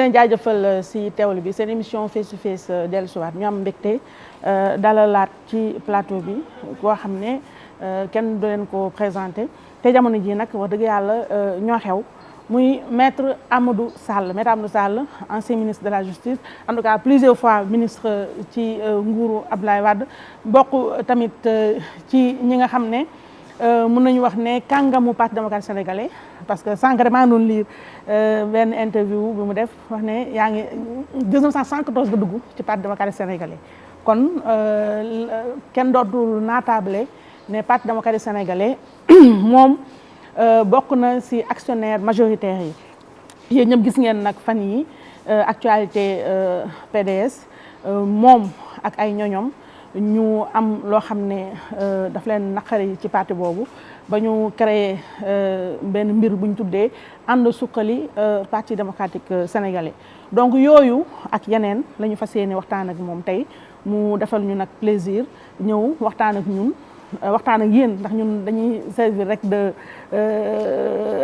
leen jaajëfal si teewlu bi seen émission face to face dellusiwaat ñu am mbégte dalalaat ci plateau bi koo xam ne kenn du leen ko présenté te jamono ji nag wax dëgg yàlla ñoo xew muy maître Amadou Sall ancien ministre de la justice en tout cas plusieurs fois ministre ci nguuru Abdoulaye Wade bokk tamit ci ñi nga xam ne mën nañu wax ne kàngamu parti démocratique sénégalais parce que sànq rek maa ngi doon lire benn interview bi mu def wax ne yaa ngi 1974 nga dugg ci parti démocratique sénégalais kon kenn dootul naatable ne parti démocratique sénégalais moom bokk na ci actionnaire majoritaire yi yéen ñëpp gis ngeen nag fan yi actualité PDS moom ak ay ñoñom ñu am loo xam ne daf leen naqari ci parti boobu ba ñu créé benn mbir bu ñu tuddee ànd suqali parti démocratique sénégalais donc yooyu ak yeneen la ñu fas yéene waxtaan ak moom tey mu defal ñu nag plaisir ñëw waxtaan ak ñun waxtaan ak yéen ndax ñun dañuy servir rek de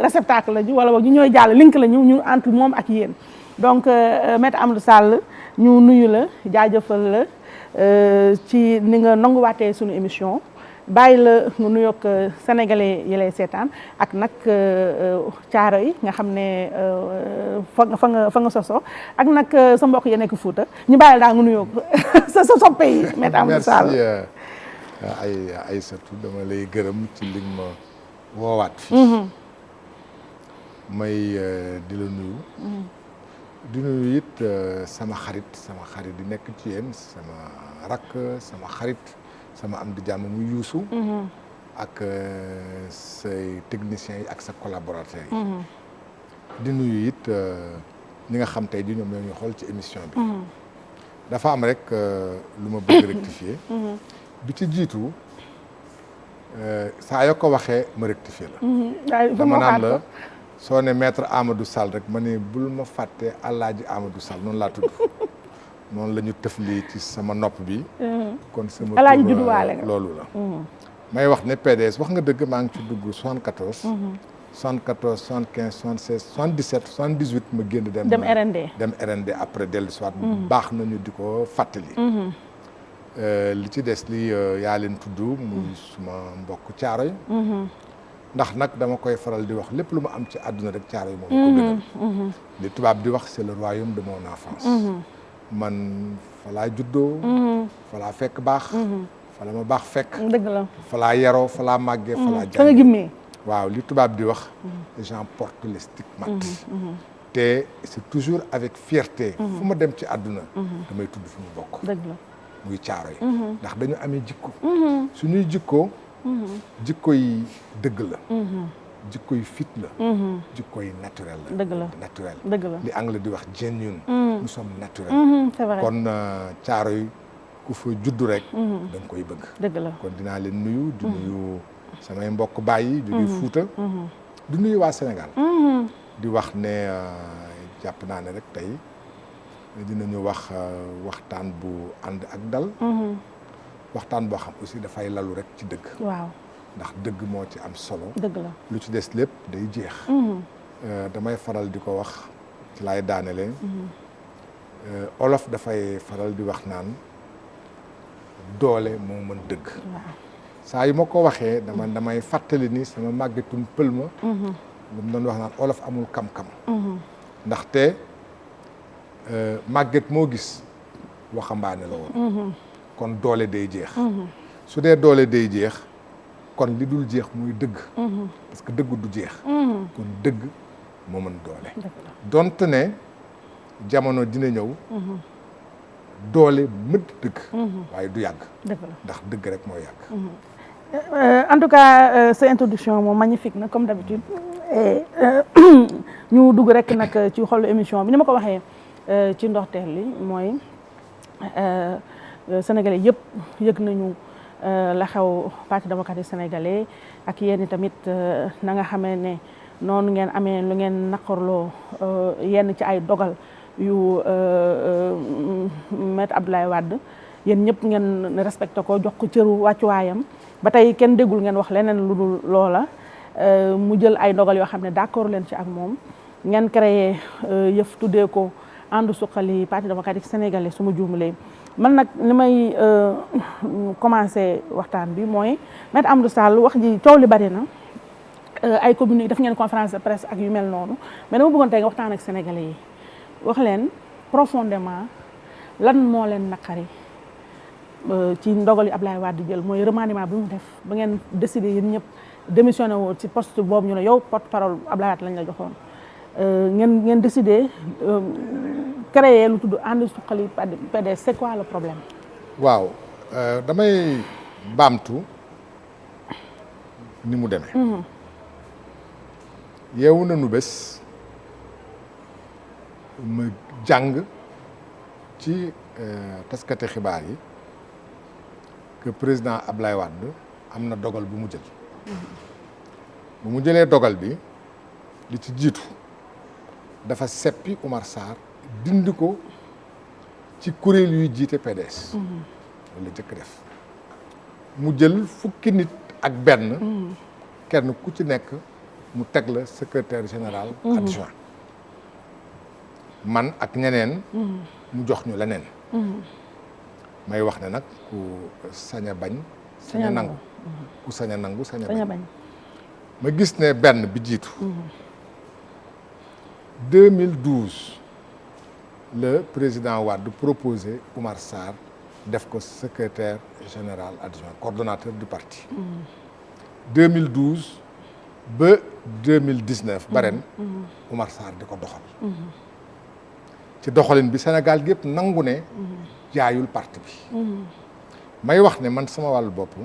réceptacle la ñu wala boog ñu ñooy jàll link la ñu entre moom ak yéen donc maître Amadou Sall ñu nuyu la jaajëfal la ci ni nga nanguwaatee suñu émission bàyyi la nga nuyoog sénégalais yi lay seetaan ak nag caaro yi nga xam ne fa nga soso ak nag sa mbokk yi nekk Fuuta ñu bàyyi la daal nga nuyoog sa soppe yi maître Amadou Sall. merci ay surtout dama lay gërëm ci li ma woowaat fii may di la nuyu di nuyu it sama xarit di nekk ci yéen sama rakk sama xarit sama am di jàmm muy Youssou ak say techniciens yi ak sa collaborateurs yi di nuyu it ñi nga xam tey di ñoom ñoo ñuy xool ci émission bi dafa am rek lu ma bëgg rectifier bi ci jiitu saa yoo ko waxee ma rectifier la dama naan la soo ne maître Amadou Sall rek ma ne bul ma fàtte Alaaji Amadou Sall noonu laa tudd noonu la ñu tëfli ci sama nopp bi kon sama Alaaji judduwaale nga loolu la may wax ne PDS wax nga dëgg maa ngi ci dugg 74 74 75 76 77 78 ma génn dem RND après dellu soit baax nañu di ko fàttali li ci des li yaa leen tudd muy suma mbokk caaro yi ndax nag dama koy faral di wax lépp lu ma am ci àdduna rek caaro yi moom ko gënal li tubaab di wax c'est le royaume de mon enfance man fa laa juddoo fa laa fekk baax fa la ma baax fekk dëgg la fa laa yaroo fa laa màggee fa laa fa nga gimmee waaw li tubaab di wax j'en porte les stigmates te c'est toujours avec fierté fu ma dem ci àdduna damay tudd fu mu bokk dëgg la muy caaro yi ndax dañu amee jikko suñuy jikko jikko yi dëgg la jikko yi fit la jikko yi naturel la naturel li anglais di wax genuine nous sommes naturels c'est vrai kon caaro yi ku fa juddu rek da nga koy bëgg dëgg la kon dinaa leen nuyu di nuyu samay mbokk bàyyi jóge Fuuta di nuyu waa Sénégal di wax ne jàpp naa ne rek tey dinañu wax waxtaan bu ànd ak dal waxtaan boo xam aussi dafay lalu rek ci dëgg waaw ndax dëgg moo ci am solo dëgg la lu ci des lépp day jeex damay faral di ko wax ci laay daanele olof dafay faral di wax naan doole moo mën dëgg saa yu ma ko waxee damay fàttali ni sama màggetum pël ma lu mu doon wax naan olof amul kam-kam ndaxte màgget moo gis waxambaane la woon kon doole day jeex su dee doole day jeex kon li dul jeex muy dëgg parce que dëgg du jeex kon dëgg moo mën doole donte ne jamono dina ñëw doole mëdd dëgg waaye du yàgg ndax dëgg rek mooy yàgg en tout cas sa introduction moom magnifique na comme d'habitude ñu dugg rek nag ci xolu émission bi ni ma ko waxee ci ndorteel li mooy sénégalais yëpp yëg nañu la xew parti démocratique sénégalais ak yéen tamit na nga xamee ne noonu ngeen amee lu ngeen naqarloo yenn ci ay dogal yu maître Abdoulaye Wade yéen ñëpp ngeen respecté ko jox ko cëru wàccuwaayam ba tey kenn déggul ngeen wax leneen lu dul loola mu jël ay dogal yoo xam ne d'accord leen ci ak moom ngeen créé yëf tuddee ko ànd suqali parti démocratique sénégalais su ma juumulee man nag li may commencé waxtaan bi mooy Maître Amadou Sall wax ji coow li bari na ay communes def ngeen conférence de presse ak yu mel noonu mais dama bëggoon tey nga waxtaan ak sénégalais yi wax leen profondément lan moo leen naqari ci ndogal yi Ablaye Wade jël mooy remaniement bi mu def ba ngeen décidé yéen ñëpp démissionné woo ci poste boobu ñu ne yow porte-parole Ablaye Wade lañ la joxoon ngeen décidé créer lu tudd ànd suqali PDS c'est quoi le problème. waaw damay baamtu ni mu demee. yeewu nañu bés ma jàng ci taskati xibaar yi que président Ablaye Wade am na dogal bu mu jël. bu mu jëlee dogal bi li ci jiitu dafa seppi Oumar Sarr dindi ko ci kuréel yuy jiite PDS. loolu la jëkk def mu jël fukki nit ak benn. kenn ku ci nekk mu teg la secrétaire général adjoint. man ak ñeneen. mu jox ñu leneen. may wax ne nag ku sañ a bañ. sañ a nangu ku sañ a nangu sañ a bañ. ma gis ne benn bi jiitu. 2012 le président Wade proposé Oumar Sarr def ko secrétaire général adjoint coordonnateur du parti. 2012 ba 2019 ba ren Oumar Sarr di ko doxal. ci doxalin bi Sénégal gépp nangu ne jaayul parti bi. may wax ne man sama wàllu bopp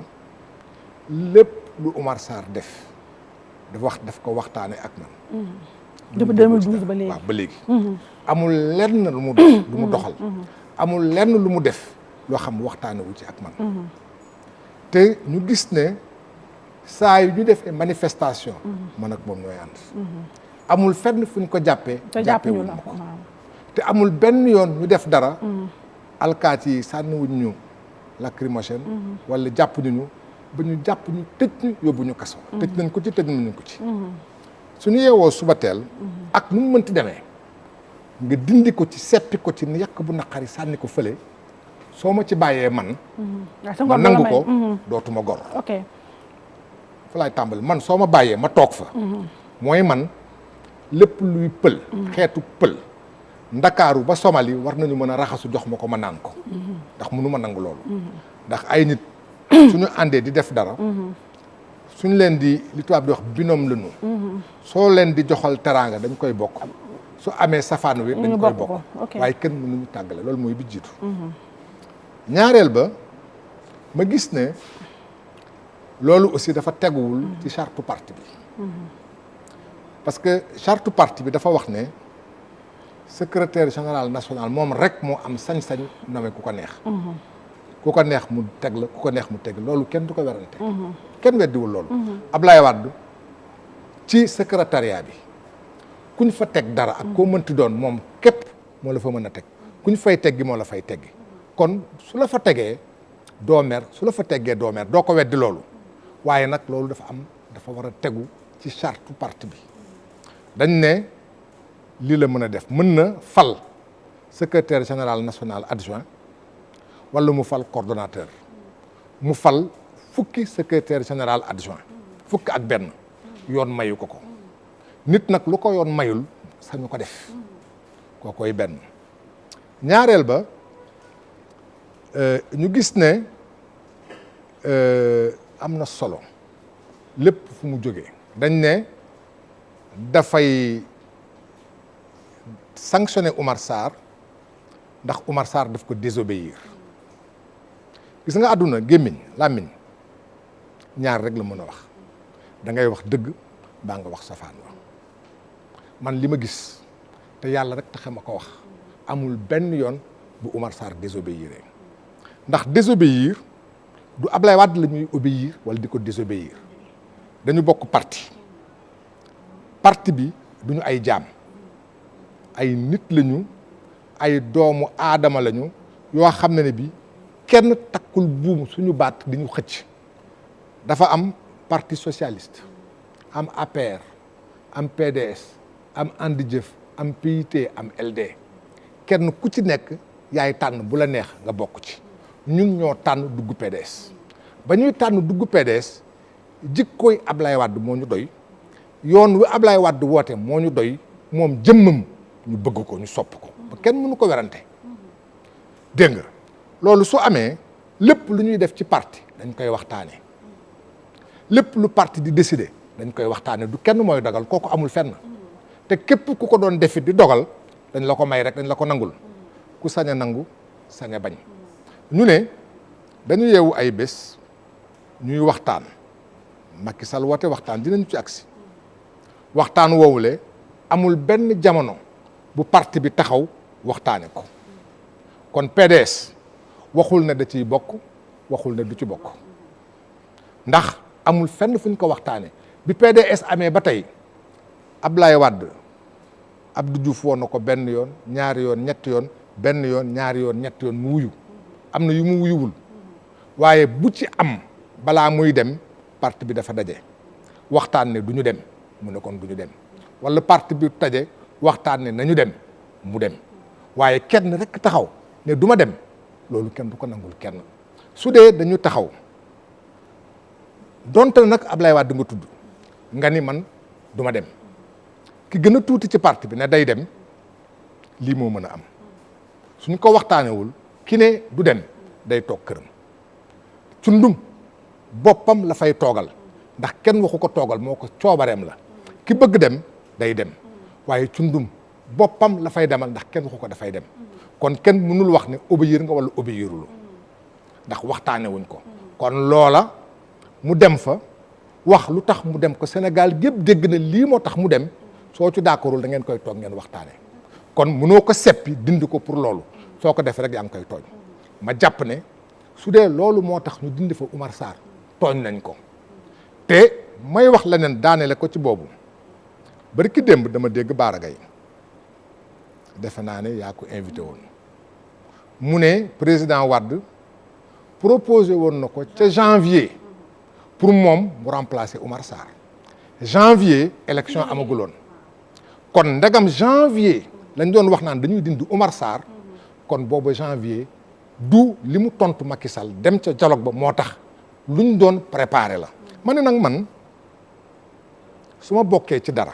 lépp lu Oumar Sarr def daf ko waxtaane ak man. depuis 2012 ba léegi waaw ba léegi. amul lenn lu mu doxal. amul lenn lu mu def loo xam waxtaane wu ci ak man. te ñu gis ne saa yu ñu defee manifestation. man ak moom ñooy ànd. amul fenn fu ñu ko jàppee. jàppewuñ ma ko te amul benn yoon ñu def dara. alkaati yi sànniwuñ ñu lacrymogène. wala jàpp ñu ba ñu jàpp ñu tëj ñu yóbbu ñu kaso. tëj nañ ko ci tëj nañ ko ci. suñu yeewoo suba teel. ak nu mu mënti demee. nga dindi ko ci seppi ko ci yàq bu naqari sànni ko fële soo ma ci bàyyee man. ma nangu ko dootuma gor. ok fa laay tàmbali man soo ma bàyyee ma toog fa. mooy man lépp luy pël. xeetu pël. ndakaaru ba Somali war nañu mën a raxasu jox ma ko ma naan ko. ndax mënu ma nangu loolu. ndax ay nit suñu àndee di def dara. suñ leen di li tubaab di wax binôme la ñu. soo leen di joxal teraanga dañ koy bokk. su amee safaan wi dañ koy bokk. waaye kenn mënuñu tàggale loolu mooy bi jiitu. ñaareel ba ma gis ne loolu aussi dafa teguwul ci charte parti bi. parce que charte parti bi dafa wax ne secrétaire général national moom rek moo am sañ-sañ nommé ku ko neex. ku ko neex mu teg la ku ko neex mu teg loolu kenn du ko werante. kenn weddiwul loolu. Ablaye Wade ci secrétariat bi kuñ fa teg dara ak koo mënti doon moom képp moo la fa mën a teg kuñ fay teggi moo la fay teggi kon su la fa tegee doo mer su la fa teggee doo mer doo ko weddi loolu waaye nag loolu dafa war a tegu ci charte parti bi dañ ne lii la mën a def mën na fal secrétaire général national adjoint wala mu fal coordonnateur mu fal fukki secrétaire général adjoint fukki ak benn yoon mayu ko nit nag lu ko yoon mayul sañu ko def koo koy benn ñaareel ba ñu gis ne am na solo lépp fu mu jógee dañ ne dafay sanctionner Oumar Sarr ndax Oumar Sarr daf ko désobéir gis nga àdduna gémmiñ làmmiñ ñaar rek la mën a wax da ngay wax dëgg baa nga wax safaan wa man li ma gis te yàlla rek tax ma ko wax amul benn yoon bu Oumar Sarr désobéir ndax désobéir du Ablaye Wade la ñuy obéir wala di ko désobéir dañu bokk parti bi duñu ay jaam ay nit lañu ay doomu aadama lañu yoo xam ne bi kenn takkul buum suñu baat di ñu xëcc dafa am parti socialiste am APR am PDS am And Jëf am PIT am LD kenn ku ci nekk yaay tànn bu la neex nga bokk ci. ñun ñoo tànn dugg PDS ba ñuy tànn dugg PDS jikkooy Ablaye Wade moo ñu doy yoon wi Ablaye Wade woote moo ñu doy moom jëmmam ñu bëgg ko ñu sopp ko ba kenn mënu ko werante dégg nga loolu su amee lépp lu ñuy def ci parti dañ koy waxtaanee lépp lu parti di décider dañ koy waxtaanee du kenn mooy dogal kooku amul fenn te képp ku ko doon defit di dogal dañ la ko may rek dañ la ko nangul ku sañ a nangu sañ a bañ. ñu ne dañu yeewu ay bés ñuy waxtaan Macky Sall woote waxtaan dinañu ci agsi waxtaan woowule amul benn jamono bu parti bi taxaw waxtaane ko kon PDS waxul ne da ciy bokk waxul ne du ci bokk ndax amul fenn fu ñu ko waxtaane bi PDS amee ba tey Ablaye Wade Abdou Diouf woon na ko benn yoon ñaari yoon ñetti yoon benn yoon ñaari yoon ñetti yoon mu wuyu am na yu mu wuyuwul waaye bu ci am balaa muy dem parti bi dafa daje waxtaan ne du ñu dem mu ne kon du ñu dem wala parti bi taje waxtaan ne nañu dem mu dem waaye kenn rek taxaw ne du ma dem loolu kenn du ko nangul kenn su dee dañu taxaw donte nag Ablaye Wade nga tudd nga ni man du ma dem ki gën a tuuti ci parti bi ne day dem lii moo mën a am suñ ko waxtaanewul ki ne du dem day toog këram cundum boppam la fay toogal ndax kenn waxu ko toogal moo ko coobareem la ki bëgg dem day dem waaye cundum boppam la fay demal ndax kenn waxu ko dafay dem kon kenn mënul wax ne obéir nga wala obéirul ndax waxtaane wuñ ko kon loola mu dem fa wax lu tax mu dem ko Sénégal gépp dégg na lii moo tax mu dem soo ci d'accordul da ngeen koy toog ngeen waxtaane kon mënoo ko seppi dindi ko pour loolu soo ko defee rek yaa ngi koy tooñ ma jàpp ne su dee loolu moo tax ñu dindi fa Oumar Sarr tooñ nañ ko te may wax leneen daanele ko ci boobu bari ki démb dama dégg Bara Gaye defe naa ne yaa ko invité woon mu ne président Wade proposé woon na ko ca janvier pour moom mu remplacer Oumar Sarr janvier élection amaguloon kon ndegam janvier lañ doon wax naan dañuy dindi Oumar Sarr kon boobu janvier du li mu tontu Macky Sall dem ca dialogue ba moo tax luñ doon préparé la ma ne nag man su ma bokkee ci dara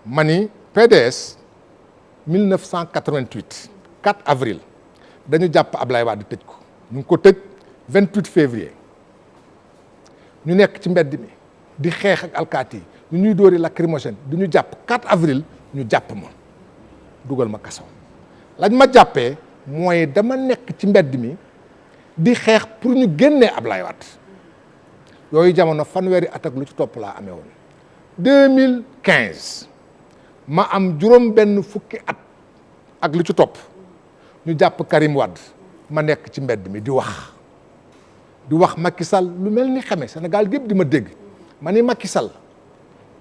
ma ni PDS 1988 4 avril dañu jàpp Ablaye Wade tëj ko ñu ngi ko tëj 28 février ñu nekk ci mbedd mi di xeex ak alkaati yi ñu ñuy dóori lacrymogène di ñu jàpp 4 avril ñu jàpp ma dugal ma kaso lañ ma jàppee mooy dama nekk ci mbedd mi di xeex pour ñu génnee Ablaye Wade yooyu jamono fanweeri at ak lu ci topp laa amee woon 2015 ma am juróom benn fukki at ak lu ci topp ñu jàpp Karim Wade ma nekk ci mbedd mi di wax Macky Sall lu mel ni xame Sénégal gépp di ma dégg ma ni Macky Sall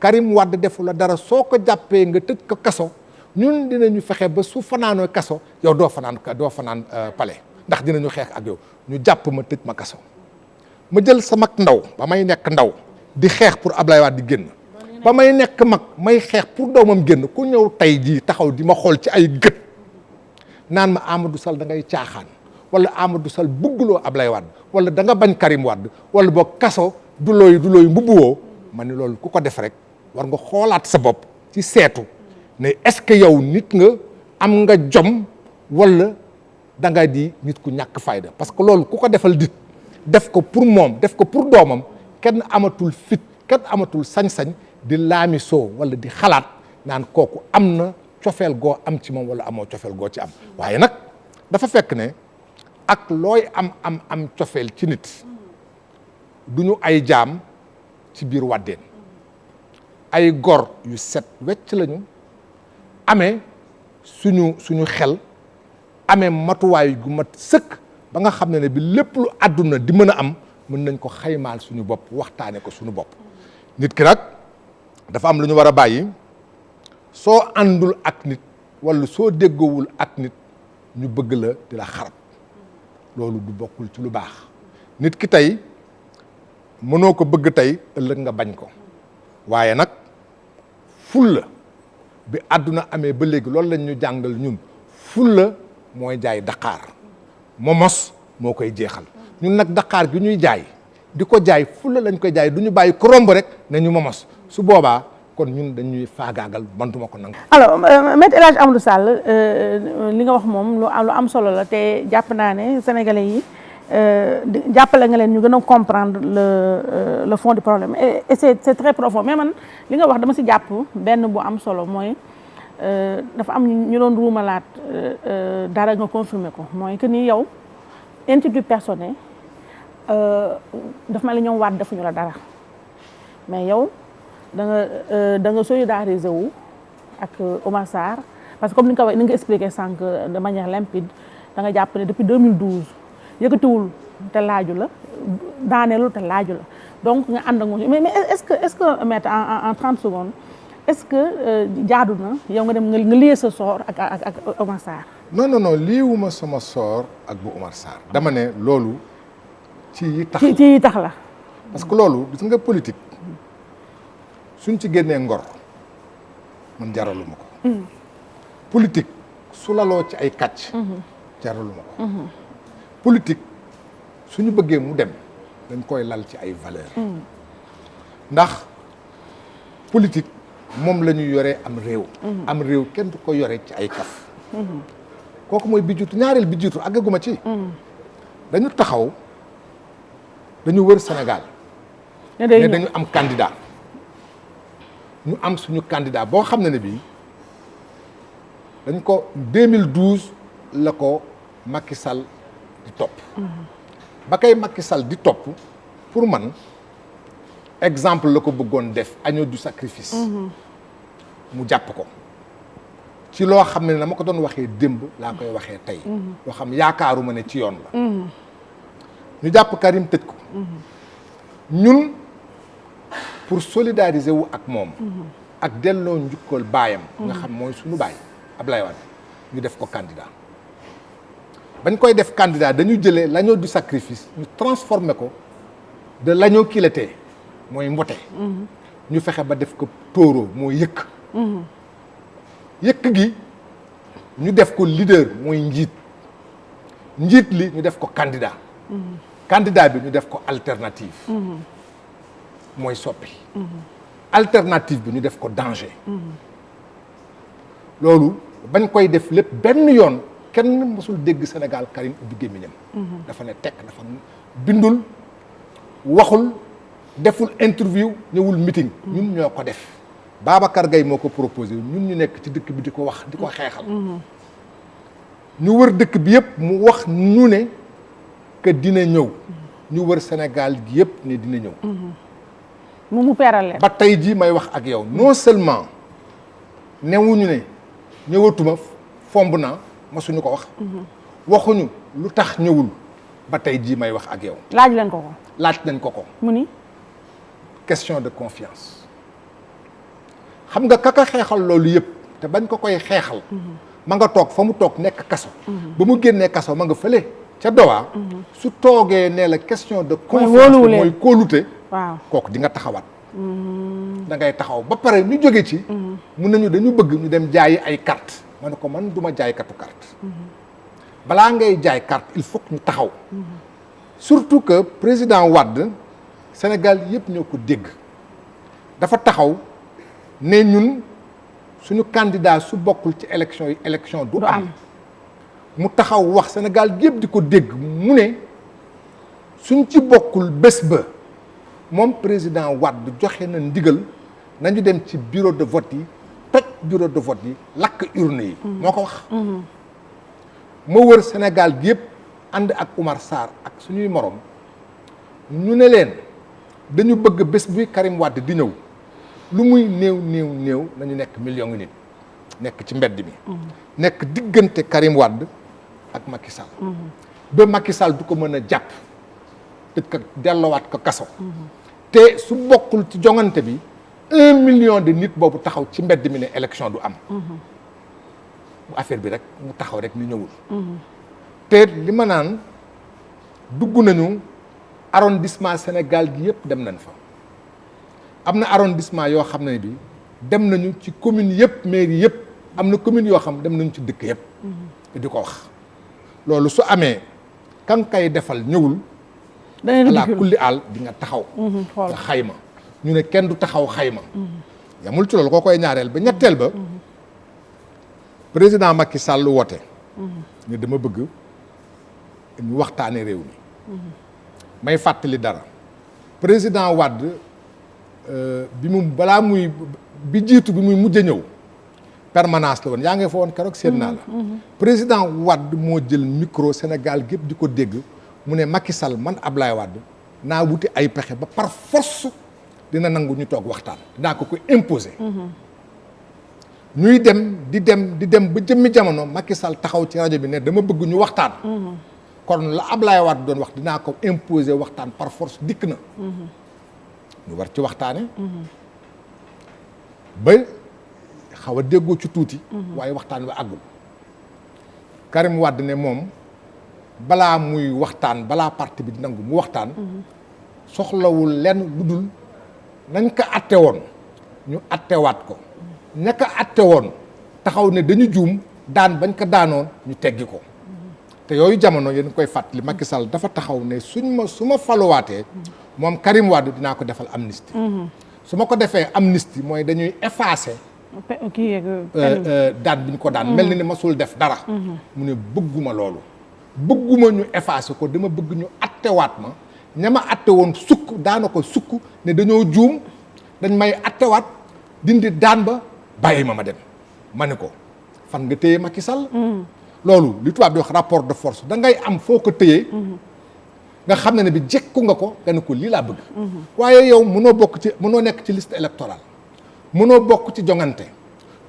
Karim Wade defu la dara soo ko jàppee nga tëj ko kaso ñun dinañu fexe ba su fanaanoo kaso yow doo fanaan palais ndax dinañu xeex ak yow ñu jàpp ma tëj ma kaso ma jël sama ndaw ba may nekk ndaw di xeex pour Ablaye Wade di génn ba may nekk mag may xeex pour doomam génn ku ñëw tey jii taxaw di ma xool ci ay gët naan ma Amadou Sall da ngay caaxaan wala Amadou Sall bugguloo Ablaye Wade wala da nga bañ Karim Wade wala boog kaso du looy mbubbuwoo ma ne loolu ku ko def rek war nga xoolaat sa bopp ci seetu ne est-ce que yow nit nga am nga jom wala da nga di nit ku ñàkk fayda parce que loolu ku ko defal dit def ko pour moom def ko pour doomam kenn amatul fit kenn amatul sañ-sañ di laami soo wala di xalaat naan kooku am na cofeel goo am ci moom wala amoo cofeel goo ci am waaye nag dafa fekk ne ak looy am cofeel ci nit du ñu ay jaam ci biir wàddeen ay gor yu set wecc lañu amee suñu xel amee matuwaay gu mat sëkk ba nga xam ne bi lépp lu àdduna di mën a am mën nañ ko xaymaal suñu bopp waxtaane ko suñu bopp nit ki nag dafa am lu ñu war a bàyyi soo àndul ak nit wala soo déggoowul ak nit ñu bëgg la di la xarab loolu du bokkul ci lu baax nit ki tey mënoo ko bëgg tey ëllëg nga bañ ko waaye nag fulla bi àdduna amee ba léegi loolu lañ ñu jàngal ñun fulla mooy jaay Dakar momos moo koy jeexal ñun nag Dakar gi ñuy jaay di ko jaay fulla lañ koy jaay du ñu bàyyi ku romb rek ne ñu momos su boobaa kon ñun dañuy faagaagal bantuma ko nangu. alors Maître El Hadji Amadou Sall li nga wax moom lu am solo la te jàpp naa ne sénégalais yi jàppale nga leen ñu gën a comprendre le fond du problème et c'est très profond mais man li nga wax dama si jàpp benn bu am solo mooy dafa am ñu doon ruumalaat dara nga confirmer ko mooy que ni yow intitut personnel dafa mel ni ñoom waat defuñu la dara mais yow da nga solidariser wu ak Oumar Sarr parce que comme ni nga expliqué sànq de manière limpide da nga jàpp ne depuis 2012 yëkkatiwul te laaju la daaneelul te laaju la donc nga ànd ak moom mais est-ce que Maître en 30 secondes est-ce que jaadu na yow nga dem nga lié sa sort ak Oumar Sarr. non liiwuma sama sort ak bu Oumar Sarr dama ne loolu ci yi tax la. parce que loolu gis nga politique suñ ci génnee ngor man jaraluma ko. politique su laloo ci ay kàcc. jaraluma ko. politique suñu bëggee mu dem dañ koy lal ci ay valeur ndax politique moom la ñu yoree am réew. am réew kenn du ko yore ci ay kaf. kooku mooy bi jiitu ñaareel bi jiitu àggaguma ci. dañu taxaw dañu wër Sénégal. ne dañu am candidat. ñu am suñu candidat boo xam ne bii dañ ko 2012 la ko Macky Sall di topp. ba kay Macky Sall di topp pour man exemple la ko bëggoon def agneau du sacrifice. mu jàpp ko ci loo xam ne na ma ko doon waxee démb laa koy waxee tey. loo xam yaakaaruma ne ci yoon la. ñu jàpp Karim tëj ko. ñun pour solidariser wu ak moom. ak delloo njukkal baayam. nga xam mooy suñu baay Ablaye Wade ñu def ko candidat. bañ koy def candidat dañu jëlee l'agneau du sacrifice ñu transformé ko de l'agneau qu'il était mooy mbote. ñu fexe ba def ko taureau mooy yëkk. yëkk gi ñu def ko leader mooy njiit. njiit li ñu def ko candidat. candidat bi ñu def ko alternative. mooy soppi. alternative bi ñu def ko danger. loolu bañ koy def lépp benn yoon kenn mësul dégg Sénégal Karim ubbi gémmiñam. dafa ne tekk dafa bindul waxul deful interview ñëwul meeting. ñun ñoo ko def. Babacar Gaye moo ko proposé ñun ñu nekk ci dëkk bi di ko wax di ko xeexal. ñu wër dëkk bi yëpp mu wax ñu ne que dina ñëw. ñu wër Sénégal gi yëpp ne dina ñëw. mu peerale ba tey jii may wax ak yow non seulement newuñu ne ñëwatuma fomb naa masuñu ko wax. waxuñu lu tax ñëwul ba tey jii may wax ak yow. laaj leen ko ko. laaj nañ ko ko. mu ni. question de confiance. xam nga kaka xeexal loolu yëpp te bañ ko koy xeexal. ma nga toog fa mu toog nekk kaso. ba mu génnee kaso ma nga fële ca Doha. su toogee nee la question de confiance mooy kóolute. waaw kooku di nga taxawaat. da ngay taxaw ba pare ñu jóge ci. mun nañu dañu bëgg ñu dem jaayi ay carte ma ne ko man du ma jaay katu carte. balaa ngay jaay carte il faut que ñu taxaw. surtout que président Wade Sénégal yëpp ñoo ko dégg. dafa taxaw ne ñun suñu candidat su bokkul ci élection yi élection du am. mu taxaw wax Sénégal yëpp di ko dégg mu ne suñ ci bokkul bés ba. moom président Wade joxe na ndigal nañu dem ci bureau de vote yi toj bureau de vote yi lakk urne yi. moo ko wax. ma wër Sénégal gi yëpp ànd ak Oumar Sarr ak suñuy morom ñu ne leen dañu bëgg bés buy Karim Wade di ñëw lu muy néew nañu nekk million ngi nit nekk ci mbedd mi. nekk diggante Karim Wade ak Macky Sall. ba Macky Sall du ko mën a jàpp tëj ko delloowaat ko kaso. te su bokkul ci jongante bi 1 million de nit boobu taxaw ci mbedd mi ne élection du am. bu affaire bi rek mu taxaw rek ni ñëwul. te li ma naan dugg nañu arrondissement Sénégal gi yëpp dem nañ fa. am na arrondissement yoo xam ne bi dem nañu ci commune yëpp mairie yëpp am na commune yoo xam dem nañu ci dëkk yëpp di ko wax loolu su amee kan kay defal ñëwul ala kulli àll di nga taxaw nga xayma ñu ne kenn du taxaw xayma yamul ci loolu koo koy ñaareel ba ñetteel ba président Macky Sall woote ne dama bëgg ñu waxtaane réew mi may fàttali dara président Wade bi mu balaa muy bi jiitu bi muy mujj a ñëw permanence la woon yaa ngi fa woon keroog seen naa la président Wade moo jël micro Sénégal gépp di ko dégg mu ne Macky Sall man Ablaye Wade naa wuti ay pexe ba par force dina nangu ñu toog waxtaan dinaa ko imposer ñuy dem di dem ba jëmmi jamono Macky Sall taxaw ci rajo bi ne dama bëgg ñu waxtaan kon la Ablaye Wade doon wax dinaa ko imposer waxtaan par force dikk na ñu war ci waxtaane ba xaw a déggoo ci tuuti waaye waxtaan bi àggul Karim Wade ne moom balaa muy waxtaan balaa parti bi di nangu mu waxtaan soxlawul lenn lu dul nañ ko atte woon ñu attewaat ko ña ko atte woon taxaw ne dañu juum daan bañ ko daanoon ñu teggi ko te yooyu jamono yéen koy fàttali Macky Sall dafa taxaw ne su ma faluwaatee moom Karim Wade dinaa ko defal amnistie su ma ko defee amnistie mooy dañuy effacer daan bi ñu ko daan mel ni masul def dara mu ne bëgguma loolu bëgguma ñu effacer ko dama bëgg ñu attewaat ma ña ma atte woon sukk daana ko sukk ne dañoo juum dañ may attewaat dindi daan ba bàyyi ma dem ma ne ko fan nga téye Macky Sall loolu li tubaab di wax rapport de force da ngay am foo ko téyee nga xam ne bi jekku nga ko nga ne ko lii laa bëgg waaye yow mënoo nekk ci liste électorale mënoo bokk ci jongante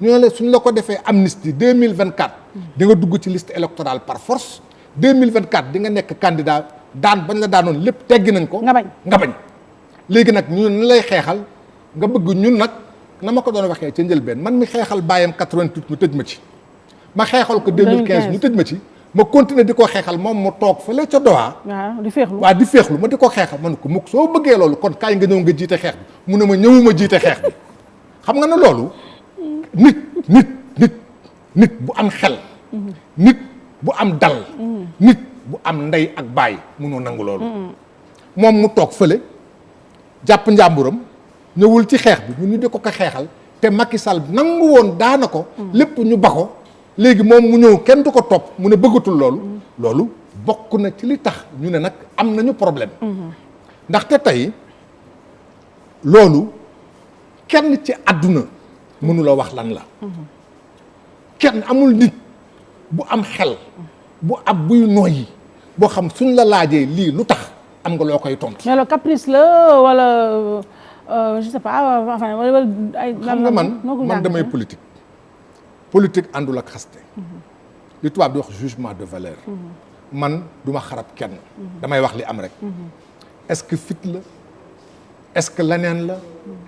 ñu ne la suñ la ko defee amnistie 2024 di nga dugg ci liste électorale par force 2024 di nga nekk candidat daan bañ la daanoon lépp teggi nañ ko nga bañ léegi nag ñu ne lay xeexal nga bëgg ñun nag na ma ko doon waxee ca njëlbeen man mi xeexal bàyyam 88 ñu tëj ma ci ma xeexal ko 2015 ñu tëj ma ci ma continuer di ko xeexal moom mu toog fële ca Doha waaw di féexlu ma di ko xeexal ma ne ko mukk soo bëggee loolu kon kaay nga ñëw nga jiite xeex bi mu ne ma ñëwuma jiite xeex bi xam nga ne loolu nit bu am xel nit bu am dal nit bu am ndey ak baay mënoo nangu loolu moom mu toog fële jàpp njàmburam ñëwul ci xeex bi ñu di ko xeexal te Macky Sall nangu woon daana ko lépp ñu ba ko léegi moom mu ñëw kenn du ko topp mu ne bëggatul loolu bokk na ci li tax ñu ne nag am nañu problème ndaxte tey loolu kenn ci àdduna mënula wax lan la kenn amul nit bu am xel bu ab buy noyyi boo xam suñ la laajee lii lu tax am nga loo koy tontu. mais le caprice la wala je sais pas enfin wala ay. xam nga man damay politique àndul ak xaste li tubaab di wax jugement de valeur man duma xarab kenn damay wax li am rek est-ce que fit la est-ce que leneen la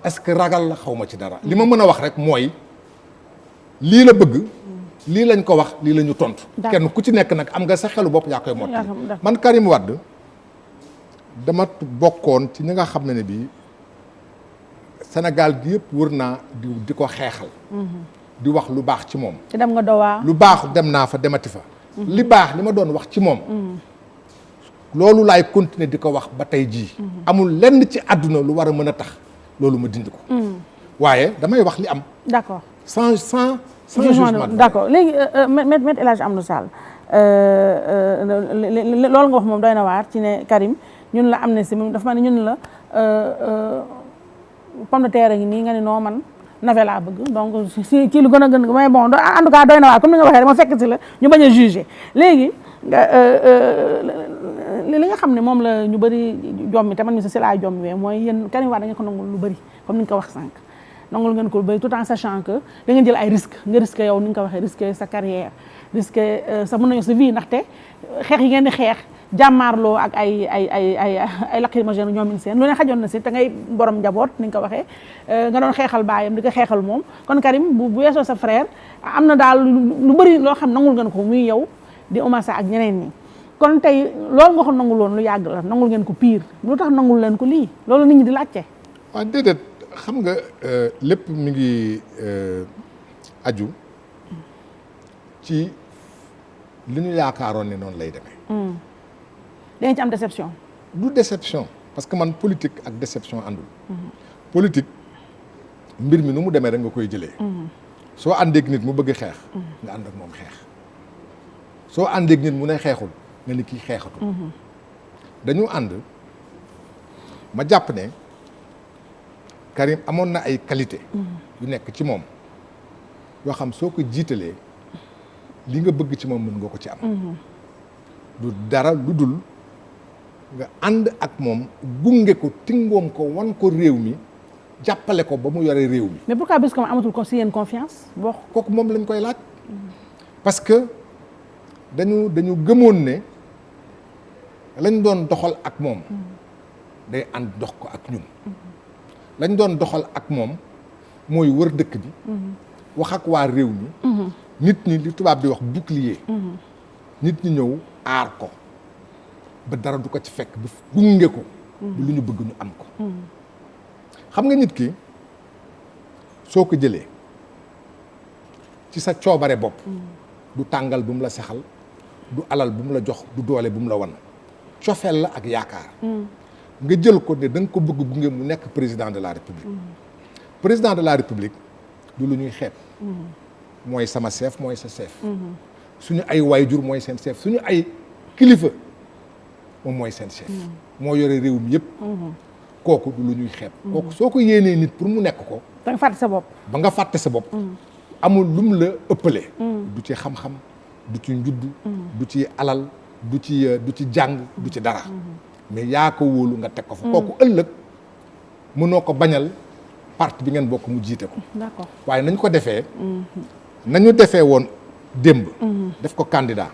est-ce que ragal la xaw ma ci dara li ma mën a wax rek mooy lii la bëgg lii lañ ko wax lii la ñu tontu kenn ku ci nekk nag am nga sa xelu bopp yaa koy mottali man Karim Wade dama bokkoon ci ñi nga xam ne bii Sénégal gi yëpp wër naa di ko xeexal di wax lu baax ci moom te dem nga Doha lu baax dem naa fa demati fa li baax li ma doon wax ci moom loolu laay continuer di ko wax ba tey jii amul lenn ci àdduna lu war a mën a tax loolu ma dindi ko waaye damay wax li am d'accord sans jugement d'accord léegi Maître El Hadji Amadou Sall loolu nga wax moom doy na waar ci ne Karim ñun la amnistie moom dafa mel ni ñun la pomme de terre ngi nii nga ne noo man navet laa bëgg donc si ci lu gën a gën mais bon en tout cas doy na waar comme ni nga waxee rek ma fekk si la ñu bañ a juger léegi li nga xam ne moom la ñu bëri jommi te man mi si laa jommi wee mooy yéen Karim Wade da ngeen ko nangul lu bëri comme ni nga ko wax sànq nangul ngeen ko lu bëri tout en sachant que da ngeen jël ay risques nga risqué yow ni nga ko waxee risqué sa carrière risqué sa mën nañu sa vie ndaxte xeex yi ngeen di xeex jàmmaarloo ak ay lacrymogène ñoom seen lu ne xajoon na si te ngay borom njaboot ni nga ko waxee nga doon xeexal baayam di ko xeexal moom kon Karim bu weesoo sa frère am na daal lu bëri loo xam nangul ngeen ko muy yow di Oumar Sarr ak ñeneen ñi kon tey loolu nga ko nangul woon lu yàgg la nangul ngeen ko pire lu tax nangul leen ko lii loolu nit ñi di laajte. waaw déedéet xam nga lépp mi ngi aju ci li ñu yaakaaroon ne noonu lay demee. dañ ci am déception. du déception parce que man politique ak déception àndul. politique mbir mi nu mu demee rek nga koy jëlee. soo àndeeg nit mu bëgg xeex. nga ànd ak moom xeex. soo àndeeg nit mu ne xeexul nga ni kii xeexatul. dañu ànd ma jàpp ne Karim amoon na ay qualité yu nekk ci moom yoo xam soo ko jiitalee li nga bëgg ci moom mën nga ko ci am. du dara lu dul nga ànd ak moom gunge ko tingoom ko wan ko réew mi jàppale ko ba mu yore réew mi. mais pourquoi bis comme amatul ko si yéen confiance boo. kooku moom lañ koy laaj. parce que dañu gëmoon ne lañ doon doxal ak moom day ànd dox ko ak ñun. lañ doon doxal ak moom mooy wër dëkk bi. wax ak waa réew mi. nit ñi li tubaab di wax bouclier. nit ñi ñëw aar ko ba dara du ko ci fekk ba gunge ko. ba lu ñu bëgg ñu am ko. xam nga nit ki soo ko jëlee ci sa coobare bopp. du tàngal bu mu la sexal du alal bu mu la jox du doole bu mu la wan. cofeel la ak yaakaar. nga jël ko ne da nga ko bëgg gunge mu nekk président de la république. président de la république du lu ñuy xeeb. mooy sama chef mooy sa chef. suñu ay waayjur mooy seen chef suñu ay kilifa moom mooy seen chef. moo yore réew mi yëpp. kooku du lu ñuy xeeb. kooku soo ko yéenee nit pour mu nekk ko. da nga fàtte sa bopp. ba nga fàtte sa bopp. amul lum la ëppale. du ci xam-xam du ci njudd. du ci alal du ci jàng du ci dara. mais yaa ko wóolu nga teg ko fa. kooku ëllëg mënoo ko bañal parti bi ngeen bokk mu jiite ko. d'accord waaye nañ ko defee. nañu defee woon démb. def ko candidat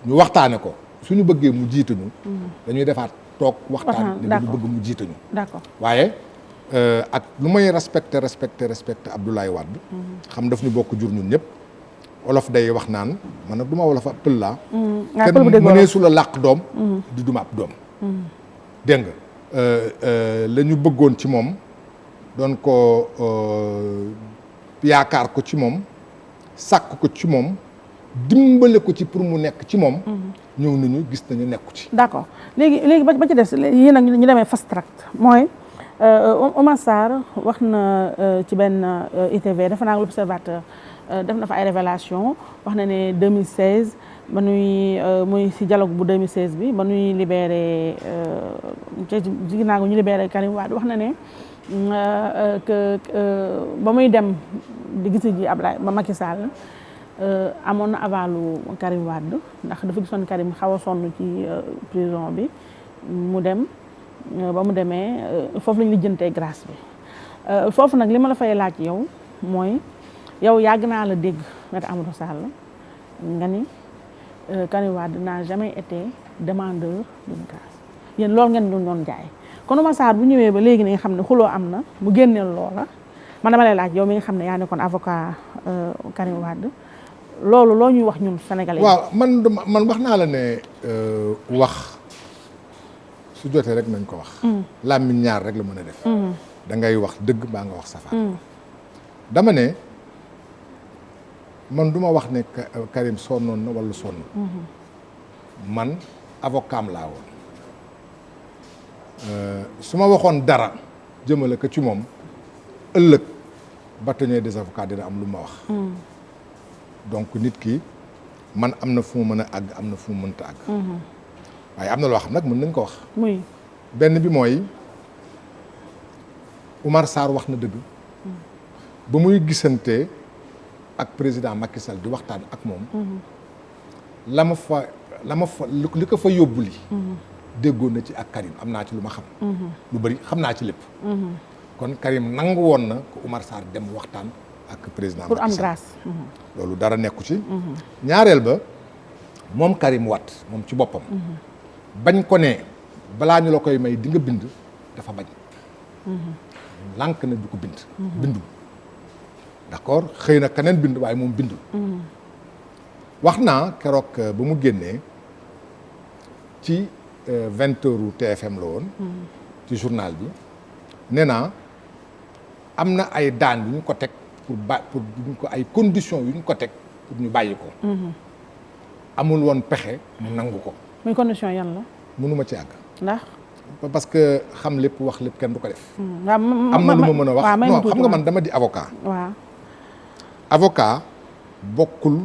ñu waxtaane ko suñu bëggee mu jiite ñu. dañuy defaat toog waxtaan. ne ñu bëgg mu jiite ñu. d'accord waaye ak lu may respecté Abdoulaye Wade. xam daf ñu bokk jur ñun ñëpp. olof day wax naan man nag du ma wolof ab pël laa. kenn mënee su la làq doom. di duma ab doom. dégg nga la ñu bëggoon ci moom doon ko yaakaar ko ci moom sàkk ko ci moom dimbale ko ci pour mu nekk ci moom. ñëw nañu gis nañu nekku ci. d'accord léegi ba ci des yéen nag ñu demee fast track mooy Oumar Sarr wax na ci benn ITV defe naa l'Observateur. def na fa ay révélation wax na ne 2016 ba nuy muy si dialogue bu 2016 bi ba nuy libéré ginnaaw ñu libéré Karim Wade wax na ne que ba muy dem di gis ji Ablaye Macky Sall amoon na avalu Karim Wade ndax dafa gisoon Karim xaw a sonn ci prison bi mu dem ba mu demee foofu lañu lijjantee grâce bi foofu nag li ma la fay laaj yow mooy yow yàgg naa la dégg Maître Amadou Sall nga ni Karim Wade n'a jamais été demandeur d'une grâce yéen loolu ngeen doon jaay kon Oumar Sarr bu ñëwee ba léegi ne nga xam ne xuloo am na mu génneel loola man dama lay laaj yow mi nga xam ne yaa nekkoon avocat Karim Wade loolu loo ñuy wax ñun sénégalais. waaw man wax naa la ne wax su jotee rek nañ ko wax. làmmiñ ñaar rek la mën a def. da ngay wax dëgg baa nga wax safaan. dama ne. man du ma wax ne Karim sonnoon na wala sonn. man avocat am laa woon su ma waxoon dara jëmale ko ci moom ëllëg bâtonnier des avocats dina am lu ma wax. donc nit ki man am na fu mu mën a àgg am na fu mu mënta àgg. waaye am na loo xam nag mën nañ ko wax. muy benn bi mooy Oumar Sarr wax na dëgg. ba muy gisante. ak président Macky Sall di waxtaan ak moom. la ma fa li ko fa yóbbu li déggoon na ci ak Karim am naa ci lu ma xam. lu bari xam naa ci lépp. kon Karim nangu woon na ko Oumar Sarr dem waxtaan ak président pour am Macky Sall. grâce. loolu dara nekku ci. ñaareel ba moom Karim Wade moom ci boppam. bañ ko ne balaa ñu la koy may di nga bind dafa bañ. lànk na du ko bind. bindul. d'accord xëy na keneen bind waaye moom bindul. wax naa keroog ba mu génnee ci 20 heures TFM la woon. ci journal bi nee naa am na ay daan yu ñu ko teg pour ñu ko ay conditions yu ñu ko teg pour ñu bàyyi ko. amul woon pexe mu nangu ko. muy condition yan la. mënuma ci àgg. ndax. parce que xam lépp wax lépp kenn du ko def. waaw am na lu ma mën a wax non xam nga man dama di avocat. waaw. avocat bokkul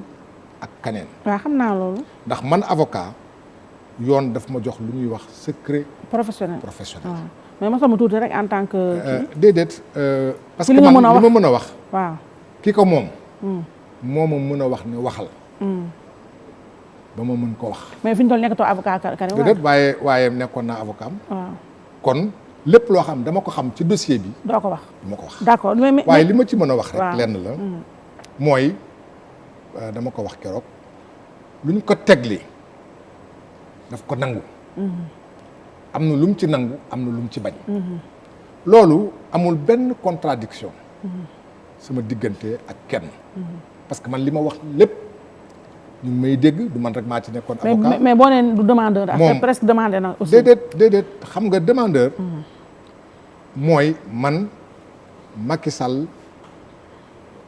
ak kaneen. waaw xam naa loolu. ndax man avocat yoon daf ma jox lu ñuy wax secret professionnel. waaw mais ma sama tuuti rek en tant que. déedéet. parce que man li ma mën a wax. waaw ki ko moom. moo ma mën a wax ne waxal. ba ma mën ko wax. mais fi ñu toll nekkatoo avocat Karim Wade. déedéet waaye nekkoon naa avocat am. waaw kon lépp loo xam dama ko xam ci dossier bi. doo ko wax dama ko wax. d'accord waaye li ma ci mën a wax rek lenn la. mooy dama ko wax keroog lu ñu ko tegli daf ko nangu. am na lu mu ci nangu am na lu mu ci bañ. loolu amul benn contradiction sama diggante ak kenn. parce que man li ma wax lépp ñu ngi may dégg du man rek maa ci nekkoon avocat. mais boo nee du demandeur. moom presque demandé na aussi. déedéet xam nga demandeur. mooy man Macky Sall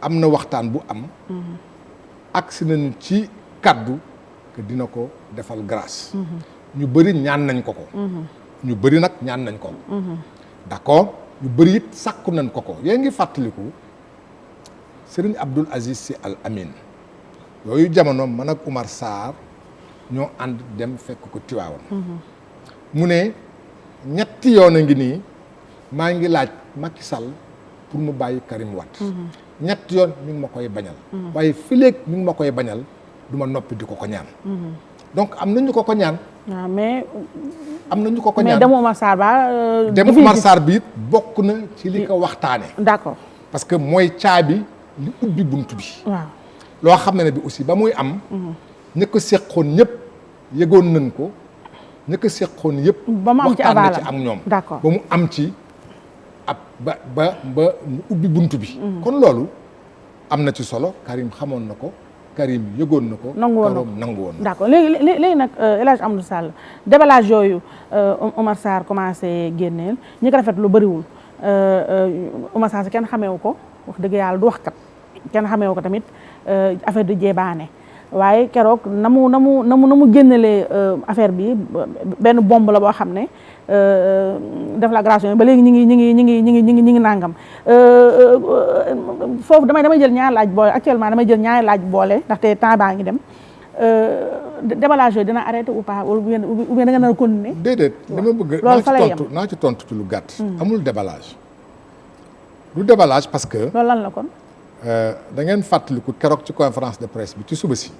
am na waxtaan bu am. agsi nañu ci kaddu que dina ko defal grâce. ñu bëri ñaan nañ ko ko. ñu bëri nag ñaan nañ ko. d'accord ñu bëri it sàkku nañ ko ko yaa ngi fàttaliku Serigne Abdoul Aziz Sy Al Amin yooyu jamono man ak Oumar Sarr ñoo ànd dem fekk ko Tiwaawan. mu ne ñetti yoon a ngi nii maa ngi laaj Macky Sall pour mu bàyyi Karim Wade. ñetti yoon mi ngi ma koy bañal. waaye fileeg mi ngi ma koy bañal du ma noppi di ko ko ñaan. donc am na ñu ko ñaan. waaw mais. am na ñu ko ñaan mais demu Oumar Sarr ba. demu Oumar Sarr bi it bokk na ci li ko waxtaanee. d'accord parce que mooy caabi li ubbi bunt bi. waaw loo xam ne bi aussi ba muy am. ña ko seqoon ñëpp yëgoon nañ ko ña ko seqoon yëpp. ba mu am ci waxtaan na ci ak ñoom. d'accord ba mu am ci ab ba mu ubbi bunt bi. kon loolu am na ci solo Karim xamoon na ko. Karim yëgoon na ko. nangu woon na d'accord léegi nag El Hadj Amadou Sall déballage yooyu Oumar Sarr commencé génneel ñi ko rafet lu bëriwul Oumar Sarr si kenn xameewu ko wax dëgg yàlla du wax kat kenn xameewu ko tamit affaire du jeebaane waaye keroog na mu génnelee affaire bi benn bombe la boo xam ne déflagration ba léegi ñi ngi nangam foofu damay jël ñaari laaj boole actuellement damay jël ñaari laaj boole ndaxte temps baa ngi dem déballage yooyu dina arrêté ou pas ou bien da nga nar a continuer. déedéet dama bëgg loolu fa lay yem naa ci tontu ci lu gàtt. amul déballage du déballage parce que. loolu lan la kon. da ngeen fàttaliku keroog ci conférence de presse bi ci suba si.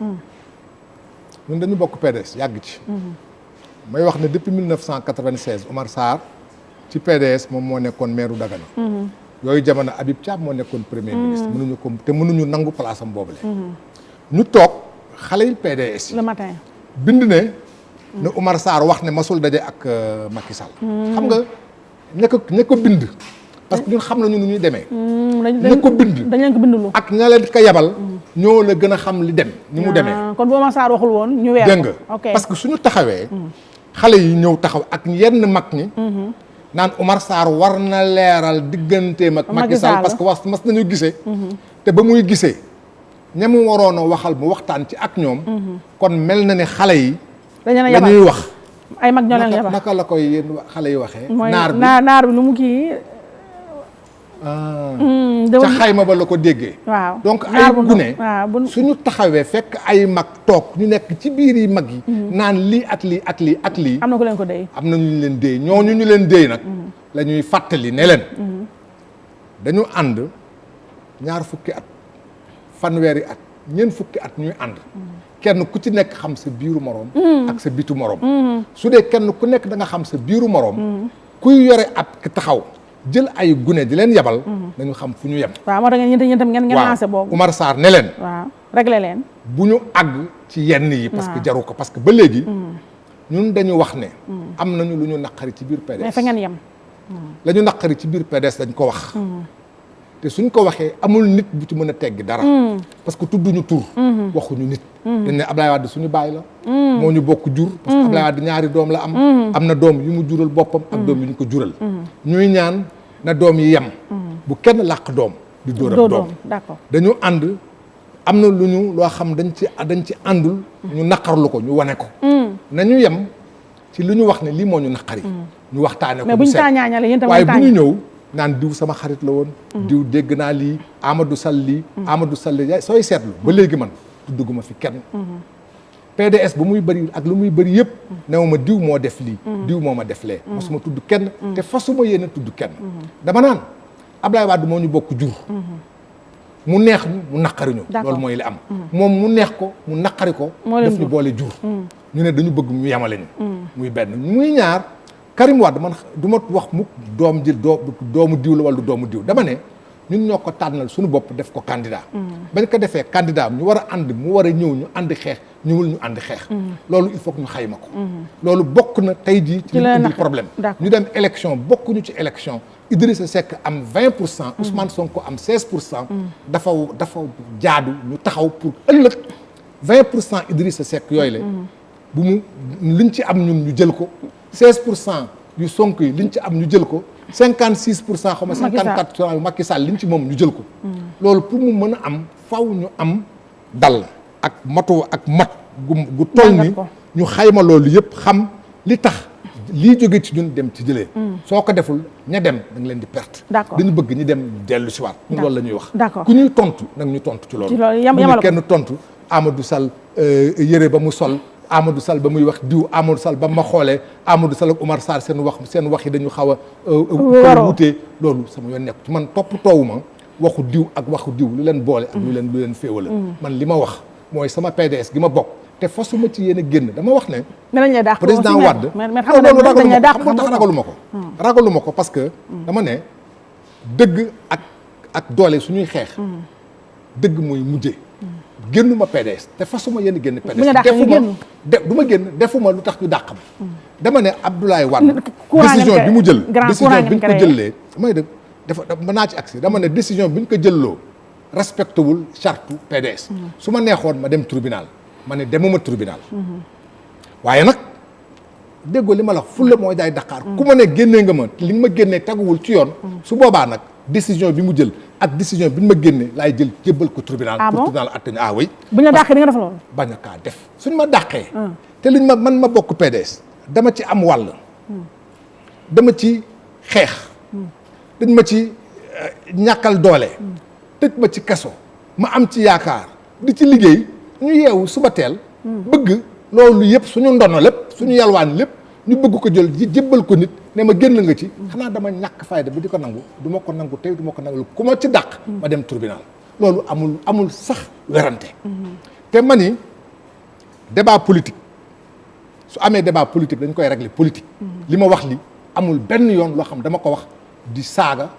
ñun dañu bokk PDS yàgg ci. may wax ne depuis 1996 Oumar Sarr ci PDS moom moo nekkoon maire Dagana. yooyu jamono Habib Thiam moo nekkoon premier ministre. mënuñu nangu place am boobule. ñu toog xale yi PDS yi. le matin bind ne Oumar Sarr wax ne masul daje ak Macky Sall. xam nga ña ko bind. parce que ñun xam nañu nu ñuy demee. ña ko bind dañ leen ko bindulu ak ña leen ko yabal. ñoo la gën a xam li dem ni mu demee. kon bu Oumar Sarr waxul woon ñu weer dégg nga parce que suñu taxawee. xale yi ñëw taxaw ak yenn mag ñi. naan Oumar Sarr war na leeral digganteem ak Macky Sall parce que mas nañu gisee. te ba muy gisee ña mu waroon a waxal mu waxtaan ci ak ñoom. kon mel na ne xale yi. la ñuy wax. ay mag ñoo leen yabal naka la koy yéen xale yi waxee. naar bi lu mu kii. ca xayma ba la ko déggee. waaw donc ay gune suñu taxawee fekk ay mag toog ñu nekk ci biir yi mag yi. naan lii ak lii ak lii ak lii. am na ku leen ko déy. am na ñu leen déy ñooñu ñu leen déy nag. la ñuy fàttali ne leen. dañu ànd ñaar fukki at fanweeri at ñeent fukki at ñuy ànd. kenn ku ci nekk xam sa biiru moroom. ak sa bitu moroom. su dee kenn ku nekk da nga xam sa biiru moroom. kuy yore ab taxaw. jël ay gune di leen yabal. nañu xam fu ñu yem. waaw moo tax yéen tam ngeen lancé boobu. Oumar Sarr ne leen. waaw réglé leen. bu ñu àgg ci yenn yi. parce que jaru ko parce que ba léegi. ñun dañu wax ne. am nañu lu ñu naqari ci biir PDS. mais fa ngeen yem. la ñu naqari ci biir PDS dañ ko wax. te suñ ko waxee amul nit bu ci mën a teggi dara. parce que tudduñu tur. waxuñu nit. dañ ne Ablaye Wade suñu baay la. moo ñu bokk jur. parce que Ablaye Wade ñaari doom la am. am na doom yu mu jural boppam. ak doom yu ñu ko jural. ñuy ñaan na doom yi yem. bu kenn làq doom di dóor ak doom. d'accord dañu ànd am na lu ñu loo xam dañ ci àndul. ñu naqarlu ko ñu wane ko. nañu yem ci lu ñu wax ne lii moo ñu naqari. ñu waxtaane ko mais buñ taañaañale yéen tamit waaye bu ñu ñëw naan diw sama xarit la woon. diw dégg naa lii Amadou Sall lii. Amadou Sall sooy seetlu ba léegi man tudduguma fi kenn. PDS bu muy bëri ak lu muy bëri yëpp. new ma diw moo def lii. diw moo ma def lee. mosuma tudd kenn. te fasuma yéene tudd kenn. dama naan Ablaye Wade moo ñu bokk jur. mu neex ñu mu naqari ñu. loolu mooy li am. moom mu neex ko mu naqari ko. daf ñu boole jur. ñu ne dañu bëgg mu yemale ñu. muy benn muy ñaar Karim Wade man du ma wax mukk doom ji doomu diw la wala doomu diw dama ne ñun ñoo ko tànnal suñu bopp def ko candidat. bañ ko defee candidat ñu war a ànd mu war a ñëw ñu ànd xeex ñëwul ñu ànd xeex. loolu il faut que ñu xayma ko. loolu bokk na tey jii ci li indi problème. ñu dem élection bokkuñu ci élection. Idrissa Seck am 20%. Ousmane Sonko am 16%. dafa jaadu ñu taxaw pour ëllëg 20% Idrissa Seck yooyu la. bu mu liñ ci am ñun ñu jël ko. 16% yu Sonko yi liñ ci am ñu jël ko. 56% xaw ma 54% yu Macky Sall liñ ci moom ñu jël ko. loolu pour mu mën a am faw ñu am dal ak mato ak mat gu toll ni ñu xayma loolu yëpp xam li tax. lii jóge ci ñun dem ci jëlee. soo ko deful ña dem da nga leen di perte. d'accord dañu bëgg ñi dem dellu si waat. ñun loolu la ñuy wax. d'accord ku ñuy tontu nag ñu tontu ci loolu. bu ñu kenn tontu Amadou Sall yëre ba mu sol Amadou Sall ba muy wax diw Amadou Sall ba ma xoolee Amadou Sall ak Oumar Sarr seen wax yi dañu xaw a. wutee loolu sama yoon nekk ci man topp toowuma waxu diw ak waxu diw lu leen boole. ak lu leen féewale. man li ma wax mooy sama PDS gi ma bokk. te fasuma ci yéen a génn dama wax ne. président Wade xam nga tax ragaluma ko parce que dama ne dëgg ak doole suñuy xeex. dëgg mooy mujje génnuma PDS te fasuma yéen a génn PDS. du ma génn defuma lu tax ñu dàq ma. dama ne Abdoulaye Wade décision bi mu jël décision bi ñu ko jëlee may dëgg mën naa ci agsi dama ne décision bi ñu ko jëlloo respecté wul charte PDS. su ma neexoon ma dem tribunal ma ne demuma tribunal. waaye nag déggoo li ma la fulla mooy jaay Dakar. ku ma ne génnee nga ma li nga ma génnee teguwul ci yoon. su boobaa nag décision bi mu jël ak décision bi ñu ma génnee laay jël jébbal ko tribunal. pour tribunal atte ñu oui. bu ñu la dàqee di nga def loolu. bañ a kaa def suñ ma dàqee. te liñ man ma bokk PDS dama ci am wàll. dama ci xeex. dañ ma ci ñàkkal doole. tëj ma ci kaso. ma am ci yaakaar di ci liggéey. ñu yeewu suba teel. bëgg loolu yëpp suñu ndono lépp suñu yalwaan lépp ñu bëgg ko jël jébbal ko nit ne ma génn nga ci. xanaa dama ñàkk fayda bi di ko nangu du ma ko nangu tey du ma ko nangu ku ma ci dàq. ma dem tribunal loolu amul sax werante. te ma ni débat politique su amee débat politique dañ koy régler politique. li ma wax li amul benn yoon loo xam dama ko wax di saaga.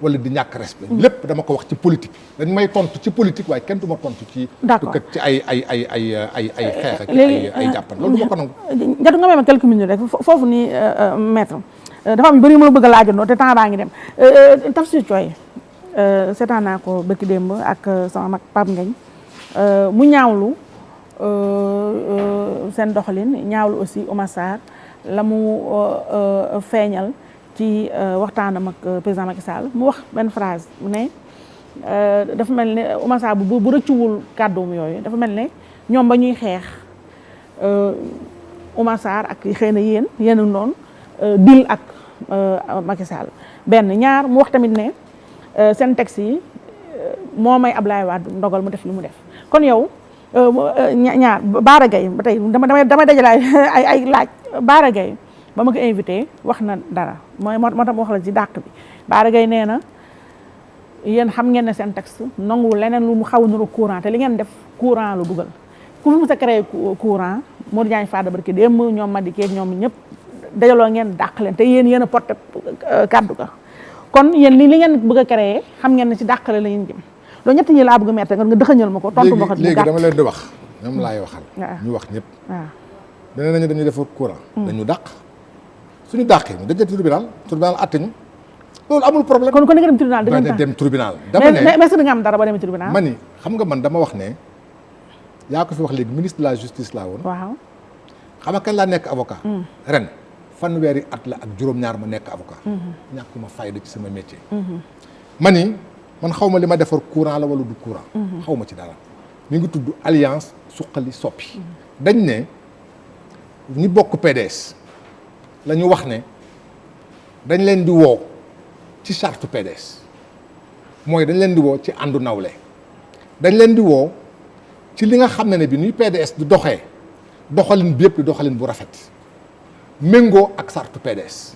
wala di ñàkk respect lépp dama ko wax ci politique dañ may tontu ci politique waaye kenn du ma tontu ci. d'accord ci ay xeex ak ay jàppan loolu du ma ko nangu. jatu nga may ma quelques minutes rek foofu nii maître dafa am yu bëri yu ma la bëgg a laajandoo te temps baa ngi dem Tafsir Thioye seetaan naa ko bëkki démb ak sama mag Pape Ngagne mu ñaawlu seen doxalin ñaawlu aussi Oumar Sarr la mu feeñal. ci waxtaanam ak président Macky Sall mu wax benn phrase mu ne dafa mel ne Oumar Sarr bu rëccuwul kàddoom yooyu dafa mel ne ñoom ba ñuy xeex Oumar Sarr ak xëy na yéen noonu dil ak Macky Sall benn ñaar mu wax tamit ne seen texte yi moo may Ablaye Wade ndogal mu def li mu def kon yow ñaar Bara Gaye ba tey damay dajale ay laaj Bara Gaye ba ma ko invité wax na dara moo tax wax la ci dàq bi Bara Gaye nee na yéen xam ngeen ne seen texte nanguwul leneen lu mu xaw a nuru courant te li ngeen def courant lu dugal ku fi mu sa créé courant Modou Diagne Fada barki démb ñoom Madické ak ñoom ñëpp dajaloo ngeen dàq leen te yéen a porté kaddu ga kon yéen li ngeen bëgg a créé xam ngeen ne ci dàqale la ngeen jëm loolu ñett ñi laa bëgg a mette nga dëxëñal ma ko tontu ma ko léegi dama leen di wax ñoom laay waxal ñu wax ñëpp waaw dana nañu dañuy defar courant dañu dàq suñu dàqee ñu dañu tribunal atte ñu loolu amul problème kon nga dem tribunal dem tribunal dama ne mais est-ce que nga am dara ba demee tribunal ma ni xam nga man dama wax ne yaa ko fi wax léegi ministre de la justice laa woon waaw xam nga kañ laa nekk avocat ren fanweeri at la ak juróom-ñaar ma nekk avocat ñàkkuma fayda ci sama métier ma ni man xaw ma li ma defar courant la wala du courant. xaw ma ci dara. mi ngi tudd alliance suqali soppi. dañ ne ñi bokk PDS la ñu wax ne dañ leen di woo ci charte PDS mooy dañ leen di woo ci àndu nawle dañ leen di woo ci li nga xam ne bi nuy PDS di doxee doxalin bi yëpp di doxalin bu rafet méngoo ak charte PDS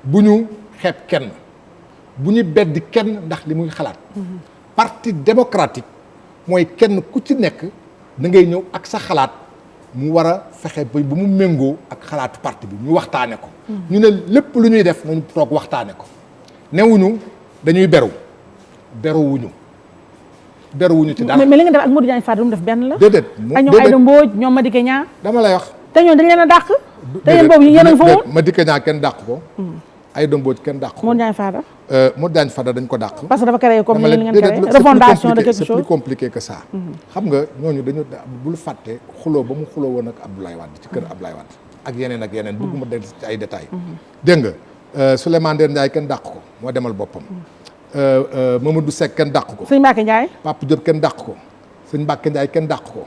bu ñu xeeb kenn bu ñu beddi kenn ndax li muy xalaat. parti démocratique mooy kenn ku ci nekk da ngay ñëw ak sa xalaat mu war a fexe ba bu mu méngoo ak xalaatu parti bi ñu waxtaane ko. ñu ne lépp lu ñuy def nañu toog waxtaane ko newuñu dañuy beruwuñu ci dara. mais li nga def ak Modou Diagne Fada lu mu def benn la. déedéet ak ñoom Aïda Mbodj ñoom Madické Niang. dama lay wax. te ñooñu dañ leen a dàq. te yéen boobu yéen a ngi fa woon. Madické Niang kenn dàq ko. Aïda Mbodj kenn dàq ko. Modou Diagne Fada. Modou Diagne Fada dañ ko dàq. parce que dafa créé comme ni ngeen créé refondation de quelque chose. c'est plus compliqué que ça. xam nga ñooñu dañu bul fàtte xuloo ba mu xuloo woon ak Abdoulaye Wade ci kër Abdoulaye Wade ak yeneen bëgguma dellu ci ay détails. dégg nga Souleymane Ndéné Ndiaye kenn dàq ko moo demal boppam. Mamadou Seck kenn dàq ko. sëñ Mbacke Ndiaye. Papa Diop kenn dàq ko. sëñ Mbacke Ndiaye kenn dàq ko.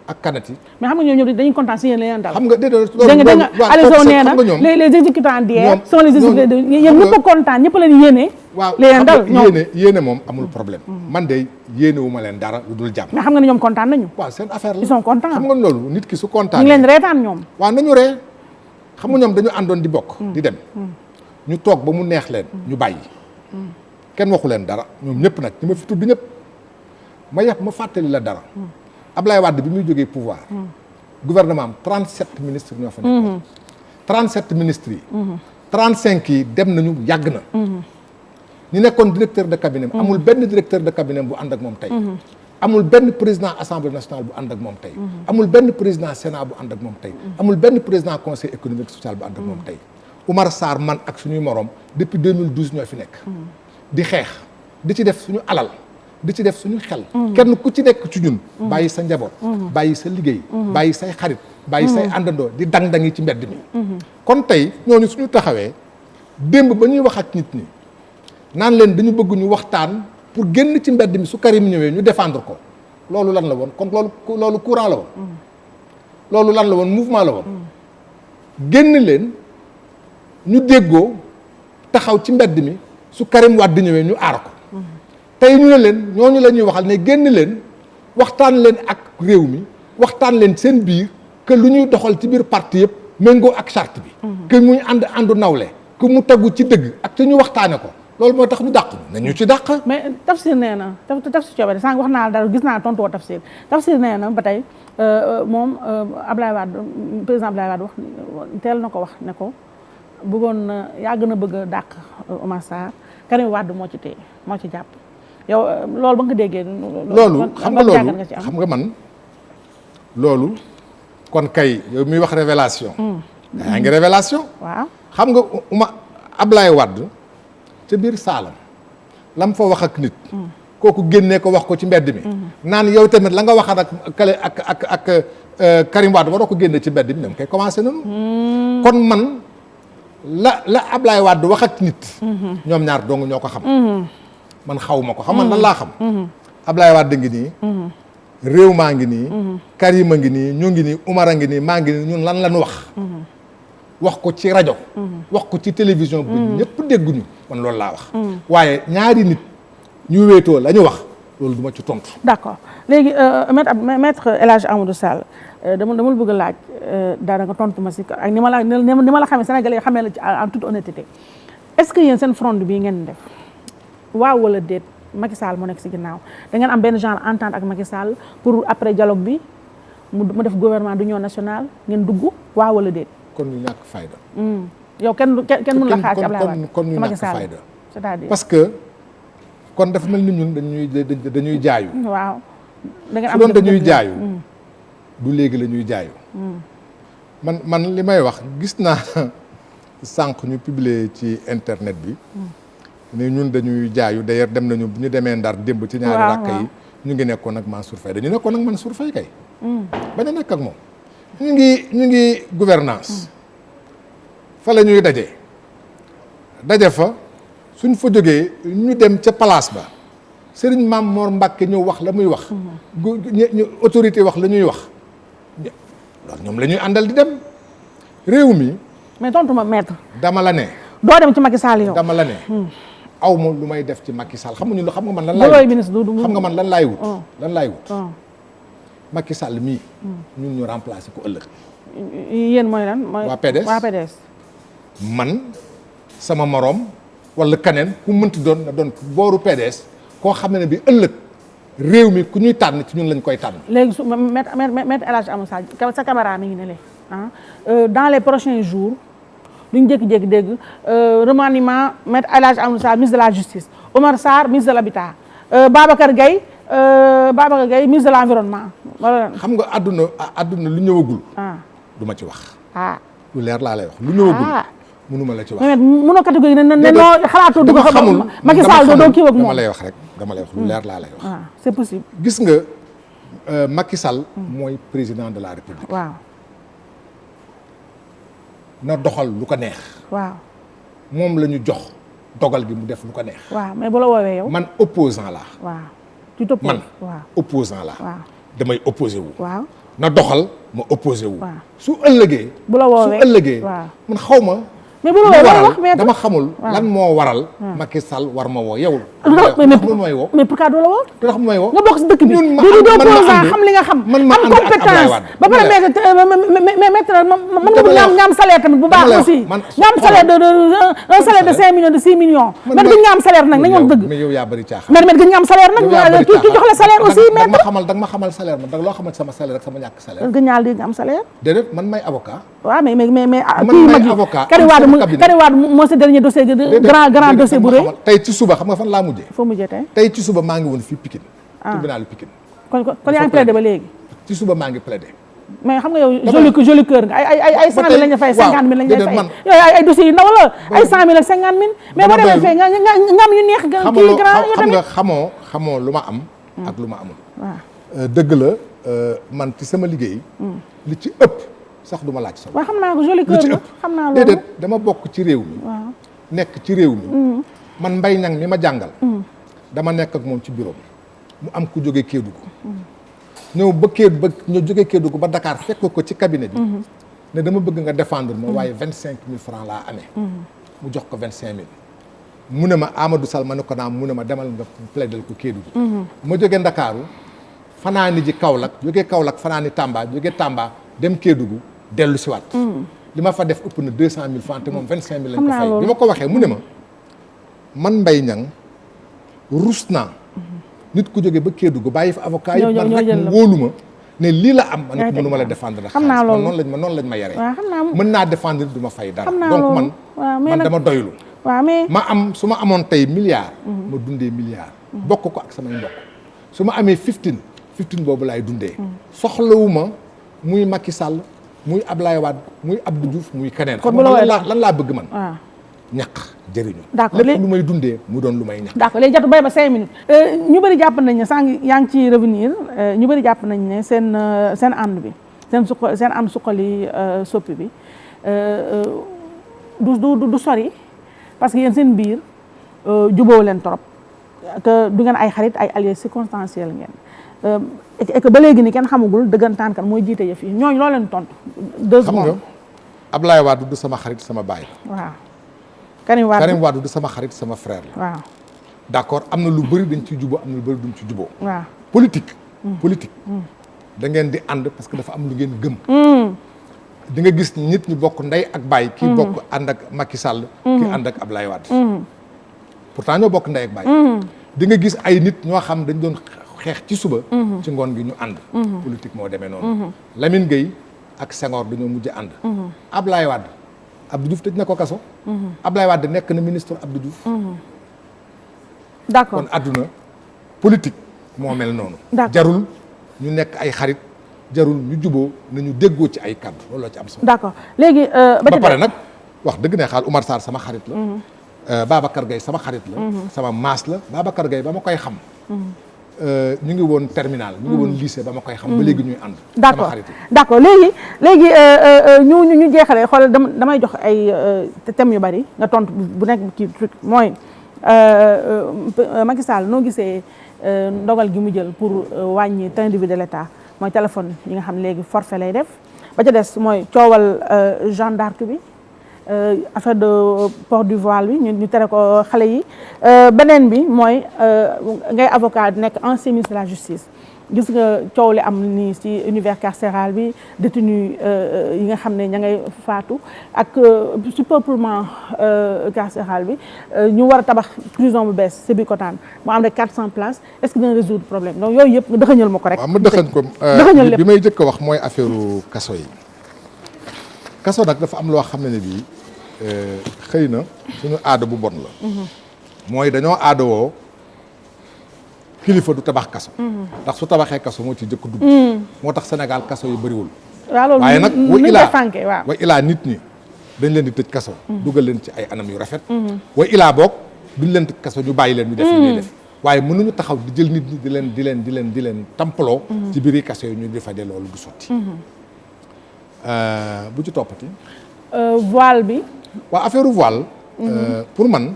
ak kanati. mais xam nga ñoom dañuy kontaan si yéen la leen dal. xam nga déedéet loolu dégg nga Aliou Sow nee na les exécutants d'hier sont les exécutants de yéen ñëpp a kontaan ñëpp leen yéene. waaw li leen dal ñoom yéene moom amul problème. man de yéene wu ma leen dara lu dul jàmm. mais xam nga ne ñoom kontaan nañu. waaw seen affaire la ils sont contents. xam nga loolu nit ki su kontaan. ñu ngi leen reetaan ñoom. waaw nañu ree xam nga ñoom dañu àndoon di bokk. di dem ñu toog ba mu neex leen ñu bàyyi. kenn waxu leen dara ñoom ñëpp nag ñi ma fi tudd ñëpp ma fàttali la dara. Ablaye Wade bi muy jógee pouvoir. gouvernement am 37 ministres ñoo fa nekk. 37 ministres yi. 35 yi dem nañu yàgg na. ñu nekkoon directeur de cabinet amul benn directeur de cabinet bu ànd ak moom tey. amul benn président assemblée nationale bu ànd ak moom tey. amul benn président sénat bu ànd ak moom tey. amul benn président conseil économique social bu ànd ak moom tey. Oumar Sarr man ak suñuy morom depuis 2012 ñoo fi nekk. di xeex di ci def suñu alal. di ci def suñu xel. kenn ku ci nekk ci ñun. bàyyi sa njaboot. bàyyi sa liggéey. bàyyi say xarit. bàyyi say àndandoo di dang-dangi ci mbedd mi. kon tey ñooñu suñu taxawee démb ba ñuy wax ak nit ñi naan leen dañu bëgg ñu waxtaan pour génn ci mbedd mi su Karim ñëwee ñu défendre ko loolu lan la woon kon loolu courant la woon. loolu lan la woon mouvement la woon. génn leen ñu déggoo taxaw ci mbedd mi su Karim Wade ñëwee ñu aar ko. tey ñu ne leen ñooñu la ñuy waxal ne génn leen waxtaan leen ak réew mi waxtaan leen seen biir que lu ñuy doxal ci biir parti yëpp méngoo ak charte bi. que muy àndu nawle que mu tegu ci dëgg ak te ñu waxtaane ko loolu moo tax ñu dàq nañu ci dàq. mais Tafsir nee na Tafsir Coobare sànq wax naa dara gis naa tontu woo Tafsir nee na ba tey moom Ablaye Wade président Ablaye Wade wax teel na ko wax ne ko bëggoon na yàgg na bëgg a dàq Oumar Sarr Karim Wade moo ci téye moo ci jàpp. yow loolu ba nga déggee. loolu xam nga man loolu kon kay yow miy wax révélation yaa ngi révélation waaw xam nga Ablaye Wade ca biir saalam lam fa wax ak nit kooku génnee ko wax ko ci mbedd mi naan yow tamit la nga waxaat ak kale ak Karim Wade waroo ko génne ci mbedd mi ñoom koy commencé nañu kon man la Ablaye Wade wax ak nit ñoom ñaar dong ñoo ko xam man xaw ma ko xam man lan laa xam Ablaye Wade ngi nii réew maa ngi nii Karim a ngi nii ñu ngi nii Oumar a ngi nii maa ngi nii ñun lan lañu wax ko ci rajo wax ko ci télévision bu ñëpp dégguñu man loolu laa wax waaye ñaari nit ñu wéetoo la ñu wax loolu du ma ci tontu. d'accord léegi maître El Hadj Amadou Sall dama la bëgg a laaj dara nga tontu ma si ak ni ma la xamee Sénégalais xamee la ci en toute honnêteté est-ce que yéen seen front bi ngeen def waaw wala déet Macky Sall moo nekk si ginnaaw da ngeen am benn genre entente ak Macky Sall pour après dialogue bi mu def gouvernement d'union nationale ngeen dugg waaw wala déet. kon ñu ñàkk fayda. yow kenn mën la xaar ci Ablaye Wade kon ñu ñàkk fayda c'est-à-dire parce que kon dafa mel ni ñun dañuy jaayu. waaw da ngeen am su doon dañuy jaayu. du léegi la ñuy jaayu. man li may wax gis naa sànq ñu publier ci internet bi. ni ñun dañuy jaayu d'ailleurs dem nañu bu ñu demee Ndar démb ci ñaari rakk yi ñu ngi nekkoon ak Mansour Faye dañu nekkoon ak Mansour Faye kay. bañ a nekk ak moom. ñu ngi gouvernance fa la ñuy daje fa suñ fa jógee ñu dem ca place ba Serigne Mame Mor Mbacke ñëw wax la muy wax. ñu autorité wax la ñuy wax. loolu ñoom la ñuy àndal di dem réew mi. mais tontu ma maître. dama la ne. doo dem ci Macky Sall yow. dama la ne. aw ma lu may def ci Macky Sall xam nga man lan laay wut. ministre xam nga man lan laay wut. lan laay wut. Macky Sall mii. ñun ñu remplacer ko ëllëg. yéen mooy lan mooy. waa PDS man sama morom wala keneen ku mënti doon na doon booru PDS koo xam ne bi ëllëg réew mi ku ñuy tànn ci ñun lañ koy tànn. léegi su maître El Hadj Amadou Sall sa caméra mi ngi ne lee dans les prochains jours duñ jékki-jékki dégg remaniement maître El Hadj Amadou Sall ministre de la justice Omar Sarr ministre de l'habitat Babacar Gueye ministre de l'environnement wala. xam nga àdduna lu ñëwagul. du ma ci wax. lu leer laa lay wax lu ñëwagul. mënuma la ci wax mais mënoo catégorie ne noo xalaatoo dugg ko xamul Macky Sall doo kii ak moom dama lay wax rek dama lay wax lu leer laa lay wax. c'est possible. gis nga Macky Sall. mooy président de la République. waaw. na doxal lu ko neex. waaw. moom la ñu jox dogal gi mu def lu ko neex. waaw mais bu la woowee yow. man opposant laa. waaw tu t'opposes. man waaw opposant laa. waaw damay opposé wu. waaw. na doxal ma opposé wu. waaw su ëllëgee. bu la woowee su ëllëgee. waaw man xaw ma. mais bu la woowee wax mais dama xamul lan moo waral. Macky Sall war ma woo yow. mais pourquoi doo la woo. lu tax may woo nga bokk si dëkk bi. ñun du opposant xam li nga xam. man ma am compétence ba pare mais maître mën nga am salaire tamit bu baax aussi. nga am salaire un salaire de 5 millions de 6 millions. mais gën nga am salaire nag nañu wax dëgg. mais yow yaa bëri caaxaan. mais gën nga am salaire nag ki jox la salaire aussi maître. da nga ma xamal salaire man da loo xamal sama salaire ak sama ñàkk salaire. gën ñaal di nga am salaire. déedéet man may avocat. waaw mais man may avocat. Karim Wade moo si dernier dossier grand dossier bu rëy. tey ci suba xam nga fan laa mujjee. foo mujjee tey ci suba maa ngi woon fii Pikine. tribunal Pikine. kon yaa ngi plaidé ba léegi. ci suba maa ngi plaidé. mais xam nga yow joli cœur nga ay 100 000 lañ la fay 50 000 lañ lay fay yooyu ay dossiers yu ndaw la ay 100 000 ak 50 000 mais boo demee fee nga am yu neex kii grand yoo tamit xamoo lu ma am ak lu ma amul. waaw dëgg la man ci sama liggéey li ci ëpp sax du ma laaj sama. waaw xam naa ko joli cœur nga xam naa loolu déedéet dama bokk ci réew mi. waaw nekk ci réew mi. man Mbaye Niang mi ma jàngal. dama nekk ak moom ci bureau mu am ku jógee Kédougou. ñëw ba ñu jógee Kédougou ba Dakar fekk ko ci cabinet bi. ne dama bëgg nga défendre ma waaye 25 000 francs laa amee. mu jox ko 25 000. mu ne ma Amadou Sall ma ne ko naam mu ne ma demal nga plaidel ko Kédougou. ma jógee Ndakaaru fanaani ji Kaolack jógee Kaolack fanaani Tamba jógee Tamba dem Kédougou dellu si waat. li ma fa def ëpp na 200 000 francs te moom 25 000 lañ ko fay. bi ma ko waxee mu ne ma man Mbaye Niang rus naa. nit ku jógee ba Kédougou bàyyi fa avocat yi man rek mu wóolu ma ne lii la am man mënu ma la défendre rek xam naa loolu noonu lañ ma yaree. waaw xam naa mën naa défendre du ma fay dara. xam naa donc loolu man dama doylu. waaw mais ma am su ma amoon tey milliard. ma dundee milliard. bokk ko ak samay mbokk. su ma amee 15 boobu laay dundee. soxlawu ma muy Macky Sall muy Ablaye Wade muy Abdou Diouf muy keneen. kon lan laa bëgg man. waaw ñaq jëriñu. d'accord lépp lu may dundee mu doon lu may ñaq. d'accord léegi jatu bay ba 5 minutes. ñu bëri jàpp nañ ne sànq yaa ngi ci revenir ñu bëri jàpp nañ ne seen ànd bi seen ànd suqali soppi bi du sori parce que yéen seen biir jubóo leen trop que du ngeen ay xarit ay alliés circonstanciels ngeen et que ba léegi ni kenn xamagul dëggantaan kan mooy jiite yëf yi ñooñu loo leen tontu. 2 secondes xam nga Ablaye Wade du sama xarit sama baay. waaw Karim Wade du sama xarit sama frère la. waaw d'accord am na lu bëri dañ ci jubóo am na lu bëri duñ ci jubóo. waaw politique. da ngeen di ànd parce que dafa am lu ngeen gëm. di nga gis nit ñi bokk ndey ak baay. kii bokk ànd ak Macky Sall. kii ànd ak Ablaye Wade. pourtant ñoo bokk ndey ak baay. di nga gis ay nit ñoo xam dañ doon xeex ci suba. ci ngoon gi ñu ànd. politique moo demee noonu. Lamine Gueye ak Senghor dañoo mujj ànd. Ablaye Wade Abdou Diouf tëj na ko kaso. Ablaye Wade nekk na ministre Abdou Diouf. d'accord kon àdduna politique moo mel noonu. jarul ñu nekk ay xarit jarul ñu juboo nañu déggoo ci ay kàddu looloo ci am solo. d'accord léegi ba pare nag wax dëgg ne xaal Oumar Sarr sama xarit la. Babacar Gueye sama xarit la. sama maas la Babacar Gueye ba ma koy xam. ñu ngi woon terminal ñu ngi woon lycée ba ma koy xam ba léegi ñuy ànd. d'accord sama xarit d'accord léegi ñu jeexalee xool damay jox ay thèmes yu bari nga tontu bu nekk kii truc mooy Macky Sall noo gisee ndogal gi mu jël pour wàññi train de vie de l'État mooy téléphone yi nga xam léegi forfait lay def ba ca des mooy coowal Jeanne d'Arc bi affaire de port du voile bi ñu tere ko xale yi beneen bi mooy ngay avocat nekk ancien ministre de la justice gis nga coow li am nii ci univers carcéral bi détenu yi nga xam ne ña ngay faatu ak surpeuplement carcéral bi ñu war a tabax prison bu bees Sébikotane mu am rek 400 places est-ce que dina résoudre problème donc yooyu yëpp nga dëxañal ma ko rek. waaw ma dëxañ ko bi may jëkk a wax mooy affaire kaso yi kaso nag dafa am loo xam ne bii xëy na suñu aada bu bon la. mooy dañoo aadawoo kilifa du tabax kaso. ndax su tabaxee kaso moo ci jëkk dugg. moo tax Sénégal kaso yu bëriwul. waaye nag wa ilaa nit ñi dañ leen di tëj kaso. dugal leen ci ay anam yu rafet. wa ilaa boog duñ leen tëj kaso ñu bàyyi leen ñu def li ñuy def. waaye mënuñu taxaw di jël nit ñi di leen tampaloo. ci biir kaso yi ñu di fa de loolu du sotti. bu ci toppati. voile bi. waaw affaire voile. pour man.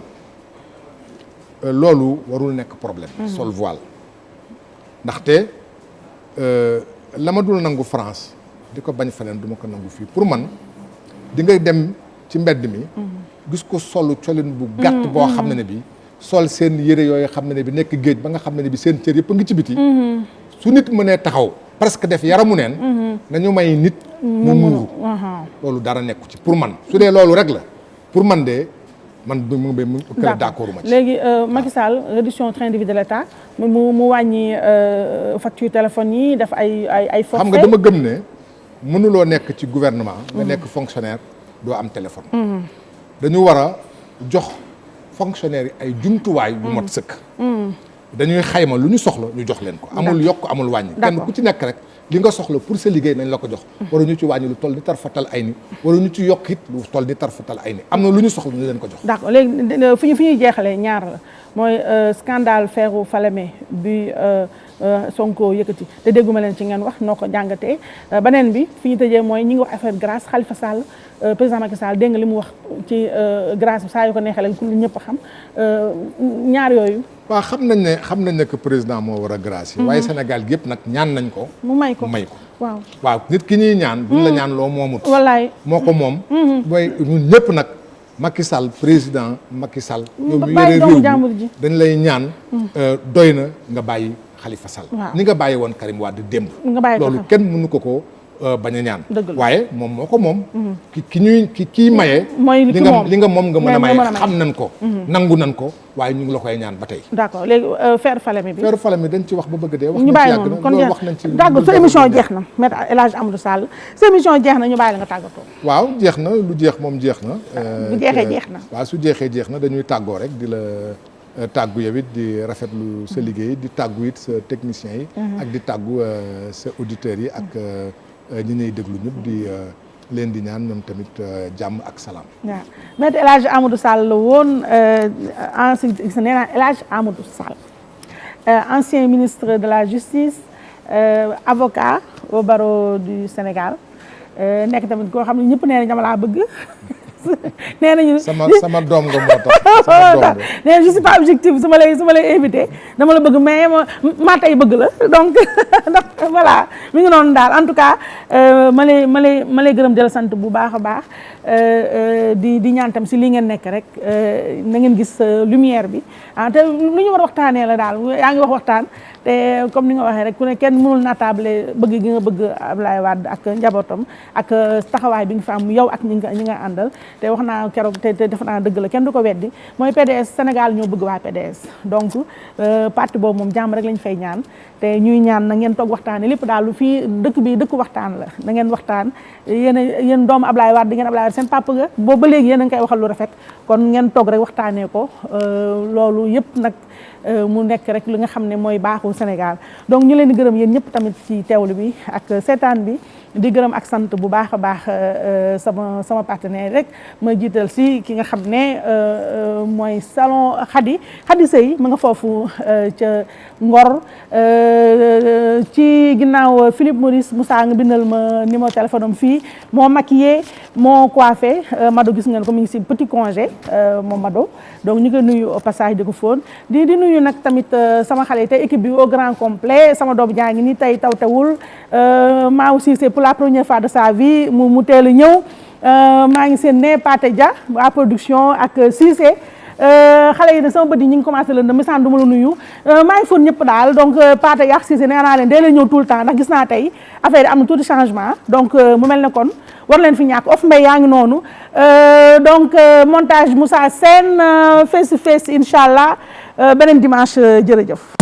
loolu warul nekk problème. sol voile ndaxte la ma dul nangu France di ko bañ feneen du ma ko nangu fii pour man di nga dem ci mbedd mi. gis ko solu colin bu gàtt boo xam ne bi sol seen yére yooyu xam ne bi nekk géej ba nga xam ne bi seen cër yëpp a ngi ci biti. su nit mënee taxaw presque def yaramu neen. nañu may nit mu muuru. loolu dara nekku ci pour man su dee loolu rek la pour man de. man mu d'accord ma ci. léegi Macky Sall réduction train de vie de l'État mu wàññi facture téléphone yi def ay forfait. xam nga dama gëm ne mënuloo nekk ci gouvernement. nga nekk fonctionnaire doo am téléphone. dañu war a jox fonctionnaire yi ay jumtuwaay yu mot sëkk. dañuy xayma lu ñu soxla ñu jox leen ko. amul yokk amul wàññi. kenn ku ci nekk rek li nga soxla pour sa liggéey nañ la ko jox. waruñu ci wàññi lu toll ni tarfatal ay ni waruñu ci yokk it lu toll ni tarfatal ay ni am na lu ñu soxla ñu leen ko jox. d'accord léegi fi ñuy jeexalee ñaar la mooy scandale Ferro Falémé bi Sonko yëkkati te dégguma leen ci ngeen wax noo ko jàngatee beneen bi fi ñu tëjee mooy ñi ngi wax affaire grâce Khalifa Sall président Macky Sall dégg nga li mu wax ci grâce bi saa yu ko neexee la ku ñëpp xam ñaar yooyu. waaw xam nañ ne que président moo war a grâce yi waaye Sénégal gi yëpp nag ñaan nañ ko mu may ko waaw nit ki ñuy ñaan duñ la ñaan loo moomut wallaay moo ko moom mooy ñun ñëpp nag Macky Sall président Macky Sall yow mi yore réew mi dañ lay ñaan doy na nga bàyyi Khalifa Sall ni nga bàyyi woon Karim Wade démb loolu kenn mënu ko bañ a ñaan waaye moom moo ko moom kii maye li nga moom nga mën a maye xam nañ ko nangu nañ ko waaye ñu ngi la koy ñaan ba tey d'accord léegi Ferro Falémé bi Ferro Falémé dañ ci wax ba bëgg dee wax ñu bàyyi noonu kon wax nañ ci d'accord sa émission jeex na Maître El Hadji Amadou Sall sa émission jeex na ñu bàyyi la nga tàggatoo waaw jeex na lu jeex moom jeex na bu jeexee jeex na waaw su jeexee jeex na dañuy tàggoo rek di la tàggu yow it di rafetlu sa liggéey di tàggu it sa techniciens yi ak di tàggu sa auditeurs yi ak ñi ñuy déglu ñëpp di leen di ñaan ñoom tamit jàmm ak salaam. waaw Maître El Hadji Amadou Sall la woon nee naa El Hadji Amadou Sall ancien ministre de la justice avocat au barreau du Sénégal nekk tamit koo xam ne ñëpp nee nañ dama laa bëgg. nee nañu sama doom nga moo tax sama doom nga nee na je suis pas objectif su ma lay invité dama la bëgg mais maa tey bëgg la donc ndax voilà mi ngi noonu daal en tout cas ma lay gërëm di la sant bu baax a baax di ñaan tam si li ngeen nekk rek na ngeen gis lumière bi te lu ñu war a waxtaanee la daal yaa ngi wax waxtaan te comme ni nga waxee rek ku ne kenn mënul natable bëgg gi nga bëgg Abdoulaye Wade ak njabootam ak taxawaay bi nga fa am yow ak ñi nga àndal te wax naa keroog te def naa dëgg la kenn du ko weddi mooy PDS Sénégal ñoo bëgg waa PDS donc parti boobu moom jàmm rek lañ fay ñaan te ñuy ñaan na ngeen toog waxtaane lépp daal lu fii dëkk bi dëkk waxtaan la na ngeen waxtaan yéen doomu Abdoulaye Wade di ngeen Abdoulaye Wade seen papa ga boobu ba léegi yéen a ngi koy waxal lu rafet kon ngeen toog rek waxtaanee ko loolu yëpp nag mu nekk rek li nga xam ne mooy baaxu Sénégal donc ñu leen di gërëm yéen ñëpp tamit ci teewlu bi ak seetaan bi di gërëm ak sant bu baax a baax sama partenaire rek ma jiital si ki nga xam ne mooy salon Khady Sey ma nga foofu ca Ngor ci ginnaaw Philippe Maurice Moussa nga bindal ma numéro téléphone am fii moo maquillé moo coiffé Mado gis ngeen ko mi ngi si petit congé moom Mado donc ñu ngi nuyu au passage di ko fóon di nuyu nag tamit sama xale yi tey équipe bi au grand complet sama doom jaa ngi ni tey tawul maa aussi c'est pour la première fois de sa vie mu teel a ñëw maa ngi seen ne Pathé Dia à production ak Cissé xale yi ne sama bët yi ñu ngi commencé leen misaan du ma la nuyu maa ngi foon ñëpp daal donc Pathé Dia ak Cissé nee naa leen dee leen ñëw tout le temps ndax gis naa tey affaire yi am na tuuti changement donc mu mel ne kon war leen fi ñàkk of mbay yaa ngi noonu donc montage Moussa Sène face to face incha allah beneen dimanche jërëjëf